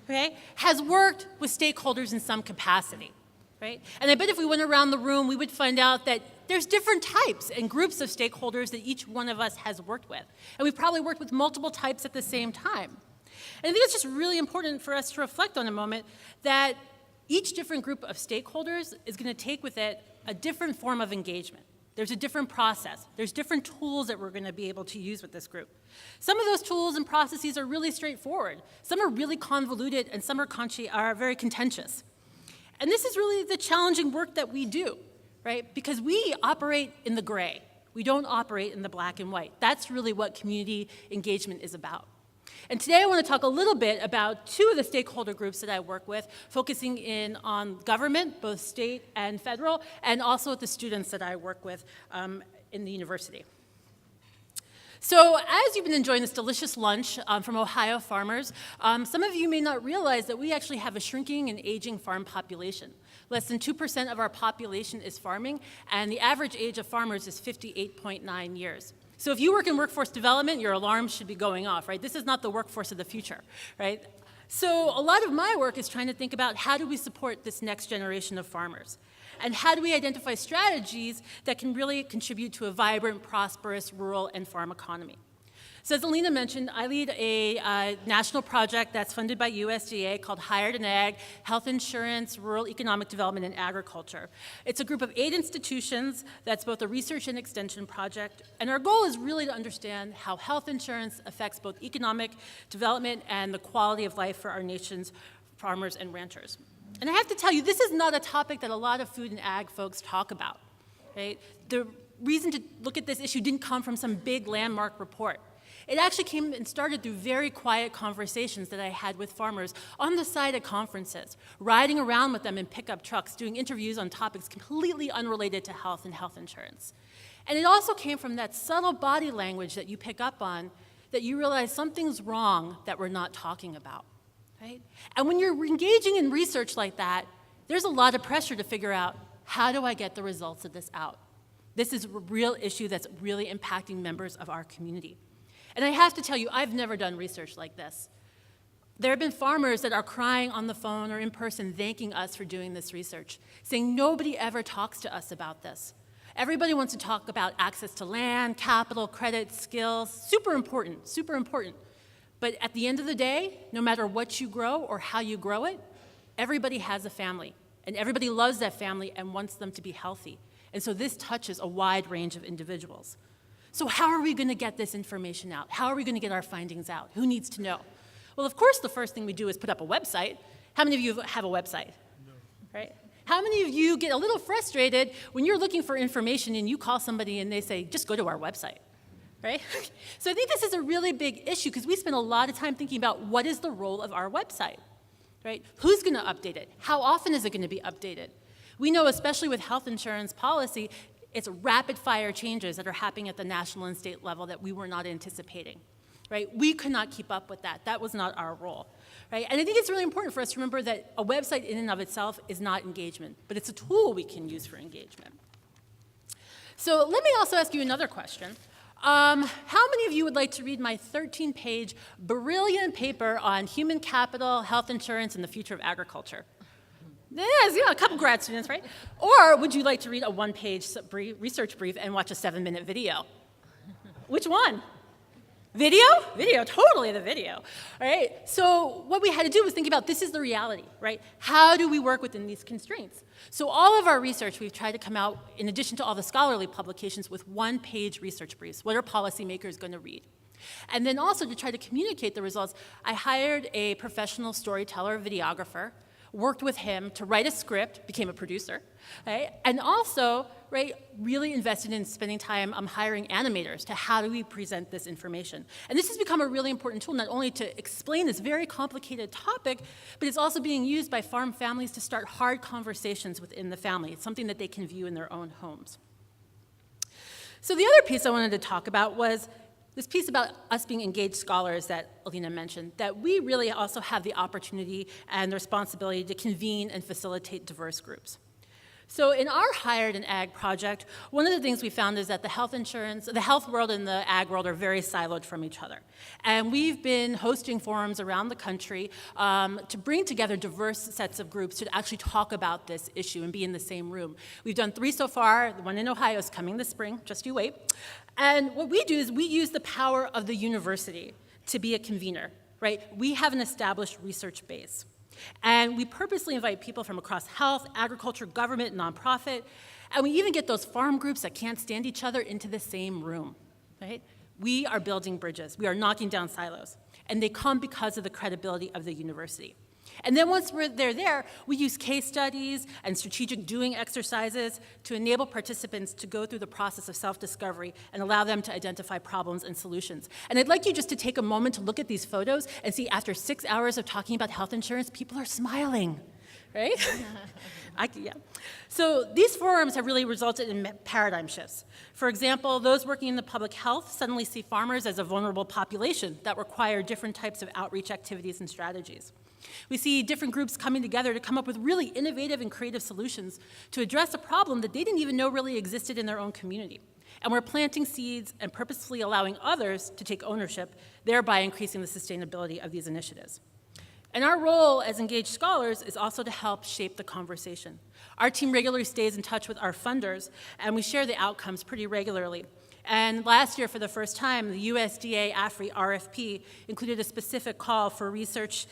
okay, has worked with stakeholders in some capacity, right? And I bet if we went around the room, we would find out that there's different types and groups of stakeholders that each one of us has worked with. And we've probably worked with multiple types at the same time. And I think it's just really important for us to reflect on a moment that each different group of stakeholders is going to take with it a different form of engagement. There's a different process. There's different tools that we're going to be able to use with this group. Some of those tools and processes are really straightforward. Some are really convoluted, and some are very contentious. And this is really the challenging work that we do, right? Because we operate in the gray. We don't operate in the black and white. That's really what community engagement is about. And today I want to talk a little bit about two of the stakeholder groups that I work with, focusing in on government, both state and federal, and also the students that I work with in the university. So as you've been enjoying this delicious lunch from Ohio farmers, some of you may not realize that we actually have a shrinking and aging farm population. Less than 2% of our population is farming, and the average age of farmers is 58.9 years. So if you work in workforce development, your alarms should be going off, right? This is not the workforce of the future, right? So a lot of my work is trying to think about how do we support this next generation of farmers? And how do we identify strategies that can really contribute to a vibrant, prosperous, rural, and farm economy? So as Elena mentioned, I lead a national project that's funded by USDA called Hired in Ag, Health Insurance, Rural Economic Development, and Agriculture. It's a group of 8 institutions that's both a research and extension project, and our goal is really to understand how health insurance affects both economic development and the quality of life for our nation's farmers and ranchers. And I have to tell you, this is not a topic that a lot of food and ag folks talk about, right? The reason to look at this issue didn't come from some big landmark report. It actually came and started through very quiet conversations that I had with farmers on the side at conferences, riding around with them in pickup trucks, doing interviews on topics completely unrelated to health and health insurance. And it also came from that subtle body language that you pick up on, that you realize something's wrong that we're not talking about, right? And when you're engaging in research like that, there's a lot of pressure to figure out, how do I get the results of this out? This is a real issue that's really impacting members of our community. And I have to tell you, I've never done research like this. There have been farmers that are crying on the phone or in person thanking us for doing this research, saying nobody ever talks to us about this. Everybody wants to talk about access to land, capital, credit, skills, super important, super important. But at the end of the day, no matter what you grow or how you grow it, everybody has a family, and everybody loves that family and wants them to be healthy. And so this touches a wide range of individuals. So how are we going to get this information out? How are we going to get our findings out? Who needs to know? Well, of course, the first thing we do is put up a website. How many of you have a website? No. Right? How many of you get a little frustrated when you're looking for information and you call somebody and they say, just go to our website, right? So I think this is a really big issue because we spend a lot of time thinking about what is the role of our website, right? Who's going to update it? How often is it going to be updated? We know, especially with health insurance policy, it's rapid fire changes that are happening at the national and state level that we were not anticipating, right? We could not keep up with that. That was not our role. Right? And I think it's really important for us to remember that a website in and of itself is not engagement, but it's a tool we can use for engagement. So let me also ask you another question. How many of you would like to read my 13-page brilliant paper on human capital, health insurance, and the future of agriculture? Yes, yeah, a couple grad students, right? Or would you like to read a one-page research brief and watch a 7-minute video? Which one? Video? Video, totally the video, all right? So what we had to do was think about, this is the reality, right? How do we work within these constraints? So all of our research, we've tried to come out, in addition to all the scholarly publications, with one-page research briefs. What are policymakers going to read? And then also to try to communicate the results, I hired a professional storyteller, videographer, worked with him to write a script, became a producer, right? And also, right, really invested in spending time hiring animators to how do we present this information. And this has become a really important tool, not only to explain this very complicated topic, but it's also being used by farm families to start hard conversations within the family. It's something that they can view in their own homes. So the other piece I wanted to talk about was this piece about us being engaged scholars that Elena mentioned, that we really also have the opportunity and the responsibility to convene and facilitate diverse groups. So in our Hired in Ag project, one of the things we found is that the health world and the ag world are very siloed from each other. And we've been hosting forums around the country to bring together diverse sets of groups to actually talk about this issue and be in the same room. We've done 3 so far. The one in Ohio is coming this spring, just you wait. And what we do is we use the power of the university to be a convener, right? We have an established research base. And we purposely invite people from across health, agriculture, government, nonprofit, and we even get those farm groups that can't stand each other into the same room, right? We are building bridges. We are knocking down silos. And they come because of the credibility of the university. And then once they're there, we use case studies and strategic doing exercises to enable participants to go through the process of self-discovery and allow them to identify problems and solutions. And I'd like you just to take a moment to look at these photos and see after 6 hours of talking about health insurance, people are smiling, right? Yeah. So these forums have really resulted in paradigm shifts. For example, those working in the public health suddenly see farmers as a vulnerable population that require different types of outreach activities and strategies. We see different groups coming together to come up with really innovative and creative solutions to address a problem that they didn't even know really existed in their own community. And we're planting seeds and purposefully allowing others to take ownership, thereby increasing the sustainability of these initiatives. And our role as engaged scholars is also to help shape the conversation. Our team regularly stays in touch with our funders, and we share the outcomes pretty regularly. And last year, for the first time, the USDA AFRI RFP included a specific call for research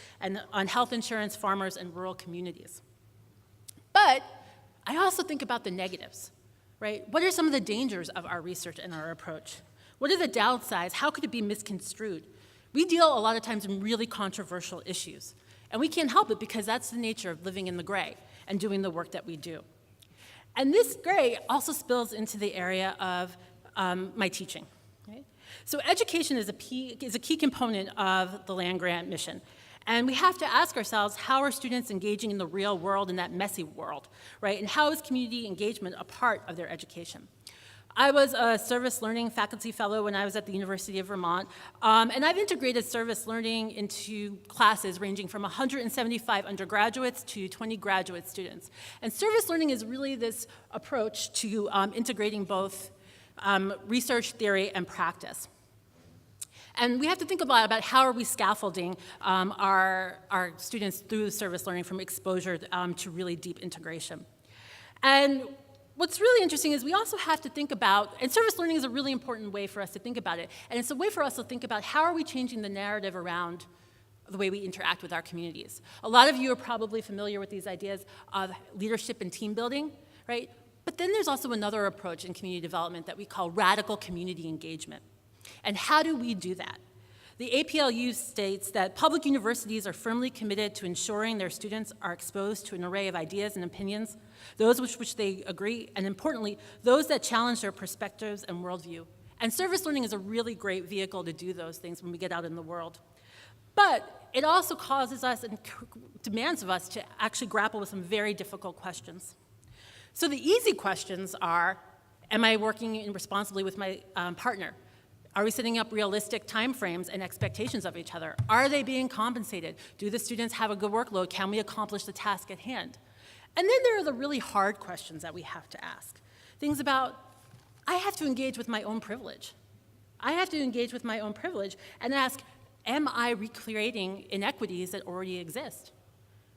on health insurance, farmers, and rural communities. But I also think about the negatives, right? What are some of the dangers of our research and our approach? What are the downsides? How could it be misconstrued? We deal a lot of times in really controversial issues, and we can't help it because that's the nature of living in the gray and doing the work that we do. And this gray also spills into the area of my teaching. Right? So education is a key component of the land-grant mission. And we have to ask ourselves, how are students engaging in the real world, in that messy world, right? And how is community engagement a part of their education? I was a service learning faculty fellow when I was at the University of Vermont, and I've integrated service learning into classes ranging from 175 undergraduates to 20 graduate students. And service learning is really this approach to integrating both research, theory, and practice. And we have to think about how are we scaffolding our students through service learning from exposure to really deep integration. And what's really interesting is we also have to think about, and service learning is a really important way for us to think about it, and it's a way for us to think about how are we changing the narrative around the way we interact with our communities. A lot of you are probably familiar with these ideas of leadership and team building, right? But then there's also another approach in community development that we call radical community engagement. And how do we do that? The APLU states that public universities are firmly committed to ensuring their students are exposed to an array of ideas and opinions, those with which they agree, and importantly, those that challenge their perspectives and worldview. And service learning is a really great vehicle to do those things when we get out in the world. But it also causes us and demands of us to actually grapple with some very difficult questions. So the easy questions are, am I working responsibly with my partner? Are we setting up realistic timeframes and expectations of each other? Are they being compensated? Do the students have a good workload? Can we accomplish the task at hand? And then there are the really hard questions that we have to ask. Things about, I have to engage with my own privilege. I have to engage with my own privilege and ask, am I recreating inequities that already exist,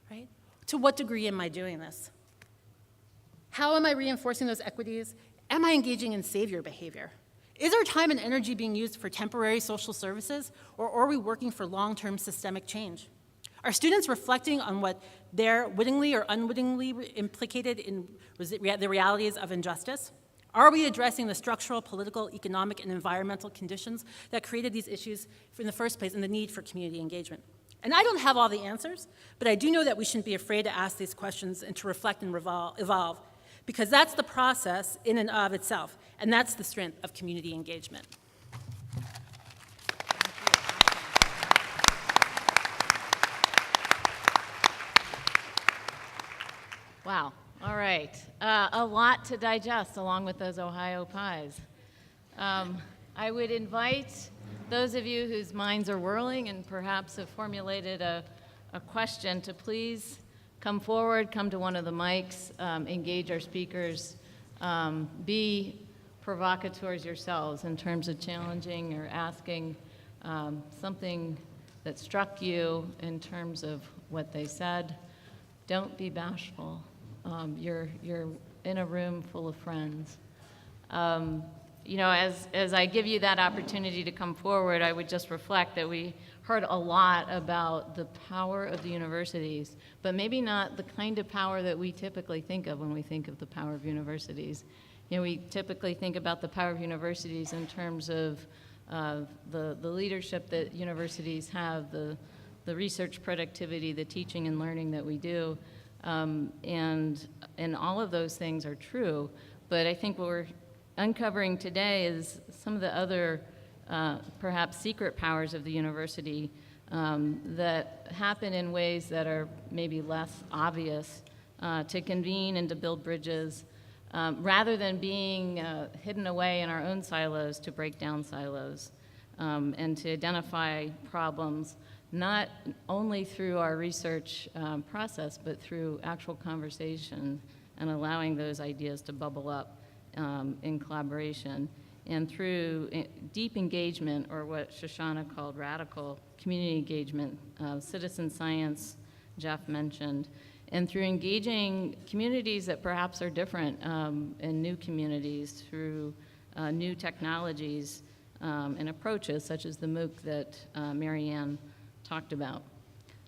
right? To what degree am I doing this? How am I reinforcing those equities? Am I engaging in savior behavior? Is our time and energy being used for temporary social services, or are we working for long-term systemic change? Are students reflecting on what they're wittingly or unwittingly implicated in the realities of injustice? Are we addressing the structural, political, economic, and environmental conditions that created these issues in the first place and the need for community engagement? And I don't have all the answers, but I do know that we shouldn't be afraid to ask these questions and to reflect and evolve, because that's the process in and of itself, and that's the strength of community engagement. Wow, all right. A lot to digest along with those Ohio pies. I would invite those of you whose minds are whirling and perhaps have formulated a question to please come forward, come to one of the mics, engage our speakers, be provocateurs yourselves in terms of challenging or asking something that struck you in terms of what they said. Don't be bashful. You're in a room full of friends. You know, as I give you that opportunity to come forward, I would just reflect that we heard a lot about the power of the universities, but maybe not the kind of power that we typically think of when we think of the power of universities. You know, we typically think about the power of universities in terms of the leadership that universities have, the research productivity, the teaching and learning that we do, and all of those things are true, but I think what we're uncovering today is some of the other perhaps secret powers of the university that happen in ways that are maybe less obvious to convene and to build bridges rather than being hidden away in our own silos, to break down silos and to identify problems not only through our research process but through actual conversation and allowing those ideas to bubble up in collaboration. And through deep engagement, or what Shoshanah called radical community engagement, citizen science, Geoff mentioned, and through engaging communities that perhaps are different and new communities through new technologies and approaches, such as the MOOC that Marianne talked about.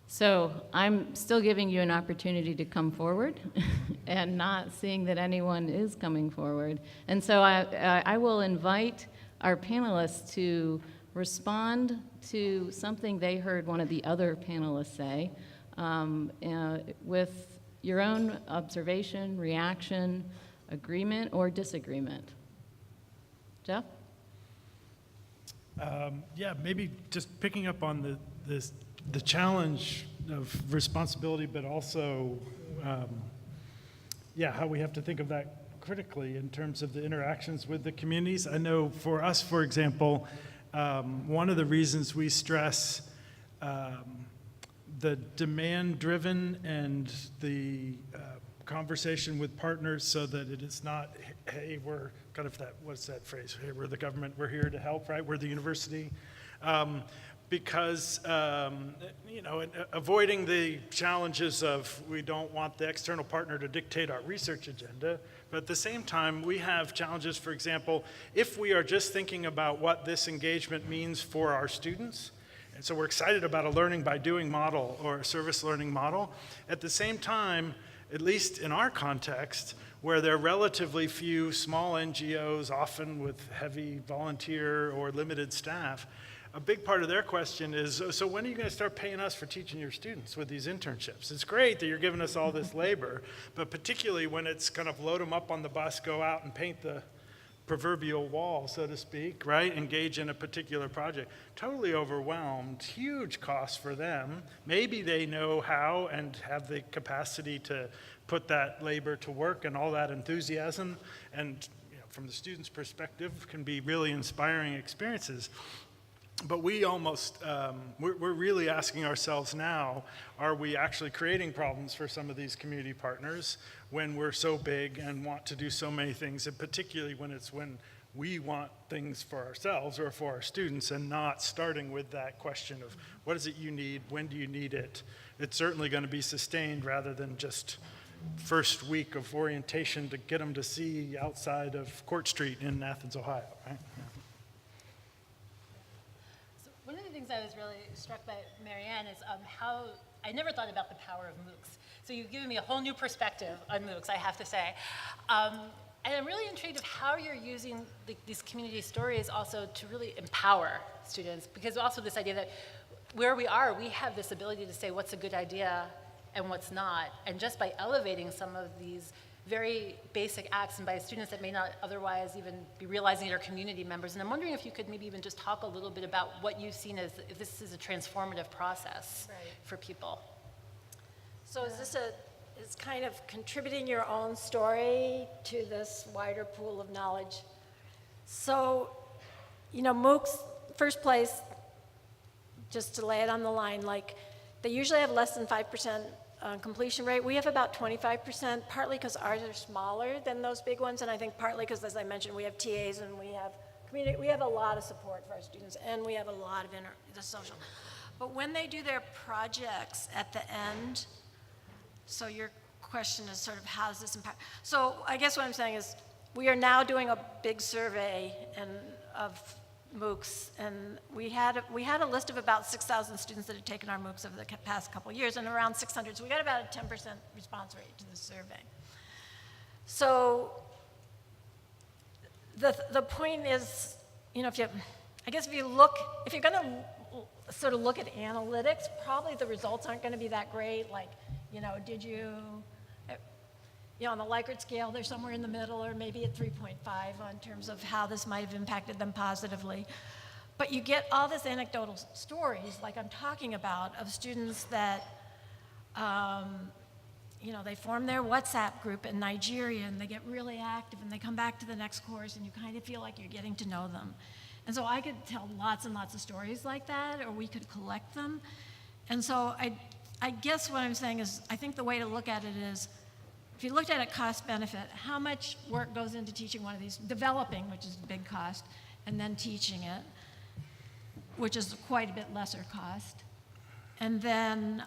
So I'm still giving you an opportunity to come forward and not seeing that anyone is coming forward. And so I will invite our panelists to respond to something they heard one of the other panelists say with your own observation, reaction, agreement, or disagreement. Geoff? Yeah, maybe just picking up on the challenge of responsibility, but also, how we have to think of that critically in terms of the interactions with the communities. I know for us, for example, one of the reasons we stress the demand-driven and the conversation with partners so that it is not, hey, we're kind of that, what's that phrase? Hey, we're the government, we're here to help, right? We're the university. Because, avoiding the challenges of we don't want the external partner to dictate our research agenda, but at the same time, we have challenges, for example, if we are just thinking about what this engagement means for our students, and so we're excited about a learning by doing model or a service learning model, at the same time, at least in our context, where there are relatively few small NGOs, often with heavy volunteer or limited staff, a big part of their question is, so when are you going to start paying us for teaching your students with these internships? It's great that you're giving us all this labor, but particularly when it's kind of load them up on the bus, go out and paint the proverbial wall, so to speak, right? Engage in a particular project. Totally overwhelmed, huge costs for them. Maybe they know how and have the capacity to put that labor to work and all that enthusiasm, and from the student's perspective, can be really inspiring experiences. But we almost, we're really asking ourselves now, are we actually creating problems for some of these community partners when we're so big and want to do so many things, and particularly when we want things for ourselves or for our students, and not starting with that question of what is it you need, when do you need it? It's certainly going to be sustained rather than just first week of orientation to get them to see outside of Court Street in Athens, Ohio, right? One of the things I was really struck by, Marianne, is how I never thought about the power of MOOCs. So you've given me a whole new perspective on MOOCs, I have to say. And I'm really intrigued of how you're using these community stories also to really empower students, because also this idea that where we are, we have this ability to say what's a good idea and what's not. And just by elevating some of these very basic acts and by students that may not otherwise even be realizing they're community members. And I'm wondering if you could maybe even just talk a little bit about what you've seen as if this is a transformative process for people. So is this is kind of contributing your own story to this wider pool of knowledge? So, MOOCs, first place, just to lay it on the line, like they usually have less than 5% completion rate. We have about 25%, partly because ours are smaller than those big ones, and I think partly because, as I mentioned, we have TAs and we have community. We have a lot of support for our students, and we have a lot of the social. But when they do their projects at the end, so your question is sort of how does this impact? So I guess what I'm saying is we are now doing a big survey of MOOCs, and we had a list of about 6,000 students that had taken our MOOCs over the past couple of years, and around 600, so we got about a 10% response rate to the survey. So the point is, if you're going to sort of look at analytics, probably the results aren't going to be that great. Like, did you, on the Likert scale, they're somewhere in the middle, or maybe at 3.5 in terms of how this might have impacted them positively. But you get all this anecdotal stories, like I'm talking about, of students that, they form their WhatsApp group in Nigeria, and they get really active, and they come back to the next course, and you kind of feel like you're getting to know them. And so I could tell lots and lots of stories like that, or we could collect them. And so I guess what I'm saying is, I think the way to look at it is, if you looked at it cost benefit, how much work goes into teaching one of these, developing, which is a big cost, and then teaching it, which is quite a bit lesser cost. And then,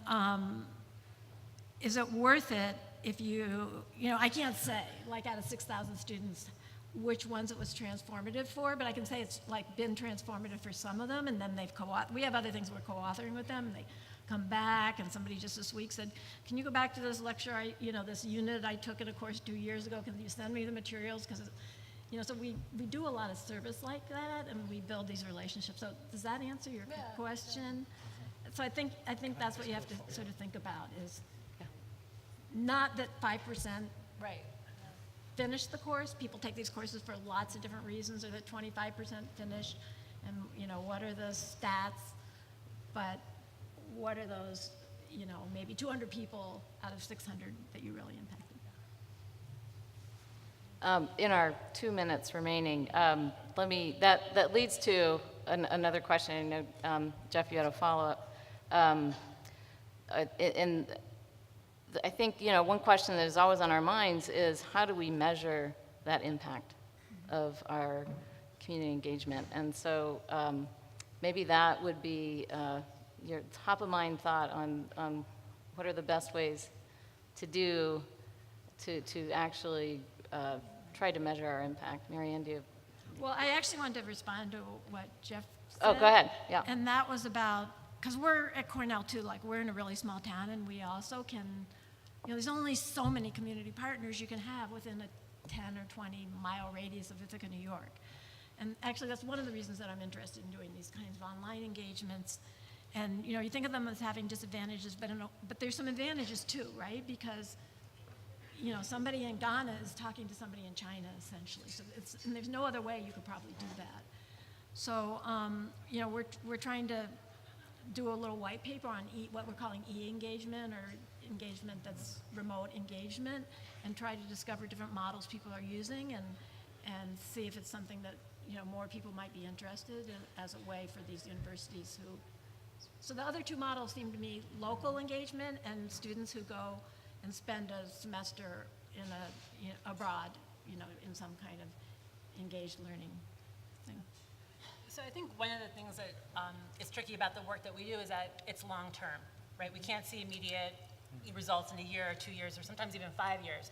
is it worth it if I can't say, like out of 6,000 students, which ones it was transformative for, but I can say it's like been transformative for some of them, and then they've we have other things we're co-authoring with them, and they come back, and somebody just this week said, can you go back to this lecture, this unit I took in a course 2 years ago, can you send me the materials? Because, so we do a lot of service like that, and we build these relationships. So does that answer your question? So I think that's what you have to sort of think about is not that 5% finish the course. People take these courses for lots of different reasons, or that 25% finish. and, what are the stats, but what are those, maybe 200 people out of 600 that you really impacted? In our 2 minutes remaining, that leads to another question. I know, Geoff, you had a follow-up. I think, one question that is always on our minds is how do we measure that impact of our community engagement? And so maybe that would be your top of mind thought on what are the best ways to actually try to measure our impact. Marianne, do you? Well, I actually wanted to respond to what Geoff said. Oh, go ahead. Yeah. And that was about, because we're at Cornell too, like we're in a really small town, and we also can, there's only so many community partners you can have within a 10 or 20 mile radius of Ithaca, New York. And actually that's one of the reasons that I'm interested in doing these kinds of online engagements. And you think of them as having disadvantages, but there's some advantages too, right? Because somebody in Ghana is talking to somebody in China, essentially. So and there's no other way you could probably do that. So, we're trying to do a little white paper on what we're calling e-engagement, or engagement that's remote engagement, and try to discover different models people are using and see if it's something that, more people might be interested in as a way for these universities who. So the other two models seem to me local engagement and students who go and spend a semester in abroad, in some kind of engaged learning thing. So I think one of the things that is tricky about the work that we do is that it's long-term, right? We can't see immediate results in a year or 2 years or sometimes even 5 years.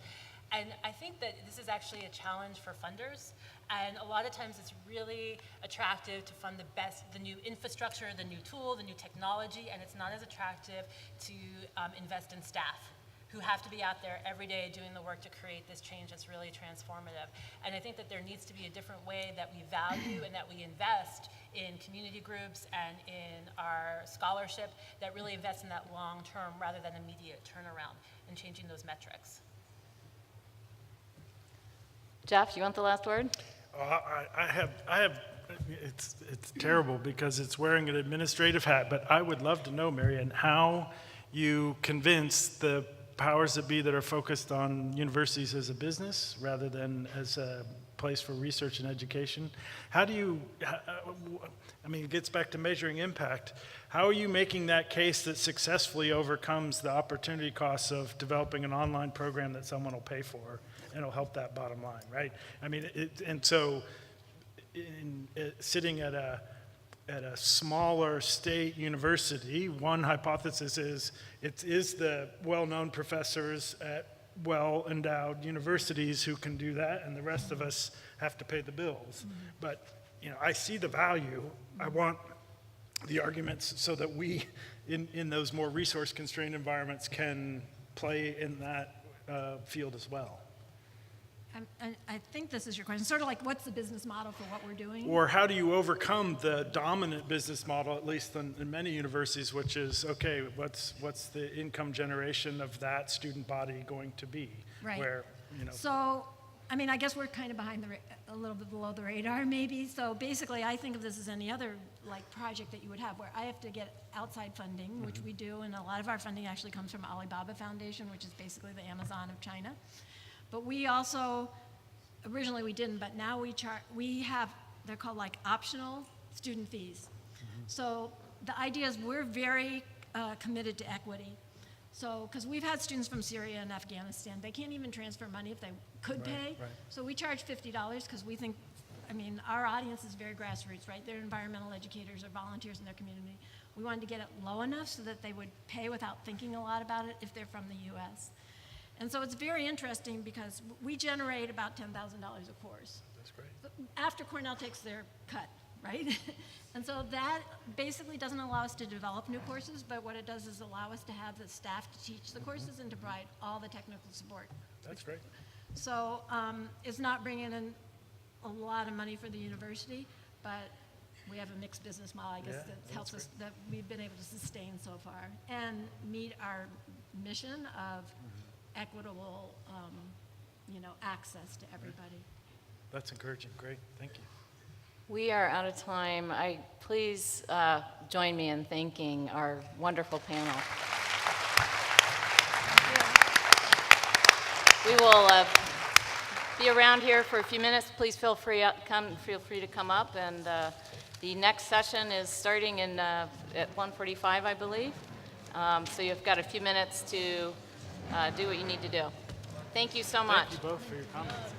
And I think that this is actually a challenge for funders. And a lot of times it's really attractive to fund the new infrastructure, the new tool, the new technology, and it's not as attractive to invest in staff who have to be out there every day doing the work to create this change that's really transformative. And I think that there needs to be a different way that we value and that we invest in community groups and in our scholarship that really invests in that long term rather than immediate turnaround and changing those metrics. Geoff, you want the last word? I have. It's terrible because it's wearing an administrative hat, but I would love to know, Marianne, how you convince the powers that be that are focused on universities as a business rather than as a place for research and education. How do you, it gets back to measuring impact. How are you making that case that successfully overcomes the opportunity costs of developing an online program that someone will pay for and will help that bottom line, right? Sitting at a smaller state university, one hypothesis is it is the well-known professors at well-endowed universities who can do that, and the rest of us have to pay the bills. Mm-hmm. But I see the value. I want the arguments so that we, in those more resource-constrained environments, can play in that field as well. I think this is your question, sort of like what's the business model for what we're doing? Or how do you overcome the dominant business model, at least in many universities, which is, okay, what's the income generation of that student body going to be? Right. Where, So, I guess we're kind of behind a little bit below the radar, maybe. So basically, I think of this as any other project that you would have, where I have to get outside funding, which we do, and a lot of our funding actually comes from Alibaba Foundation, which is basically the Amazon of China. But we also, originally we didn't, but now we have, they're called optional student fees. Mm-hmm. So the idea is we're very committed to equity. So, because we've had students from Syria and Afghanistan, they can't even transfer money if they could pay. Right. So we charge $50 because we think, our audience is very grassroots, right? They're environmental educators or volunteers in their community. We wanted to get it low enough so that they would pay without thinking a lot about it if they're from the US. And so it's very interesting because we generate about $10,000 a course. That's great. After Cornell takes their cut, right? And so that basically doesn't allow us to develop new courses, but what it does is allow us to have the staff to teach the courses and to provide all the technical support. That's great. So it's not bringing in a lot of money for the university, but we have a mixed business model, I guess, that helps us, that we've been able to sustain so far and meet our mission of equitable, access to everybody. That's encouraging. Great. Thank you. We are out of time. Please join me in thanking our wonderful panel. We will be around here for a few minutes. Please feel free to come up. And the next session is starting at 1:45, I believe. So you've got a few minutes to do what you need to do. Thank you so much. Thank you both for your comments.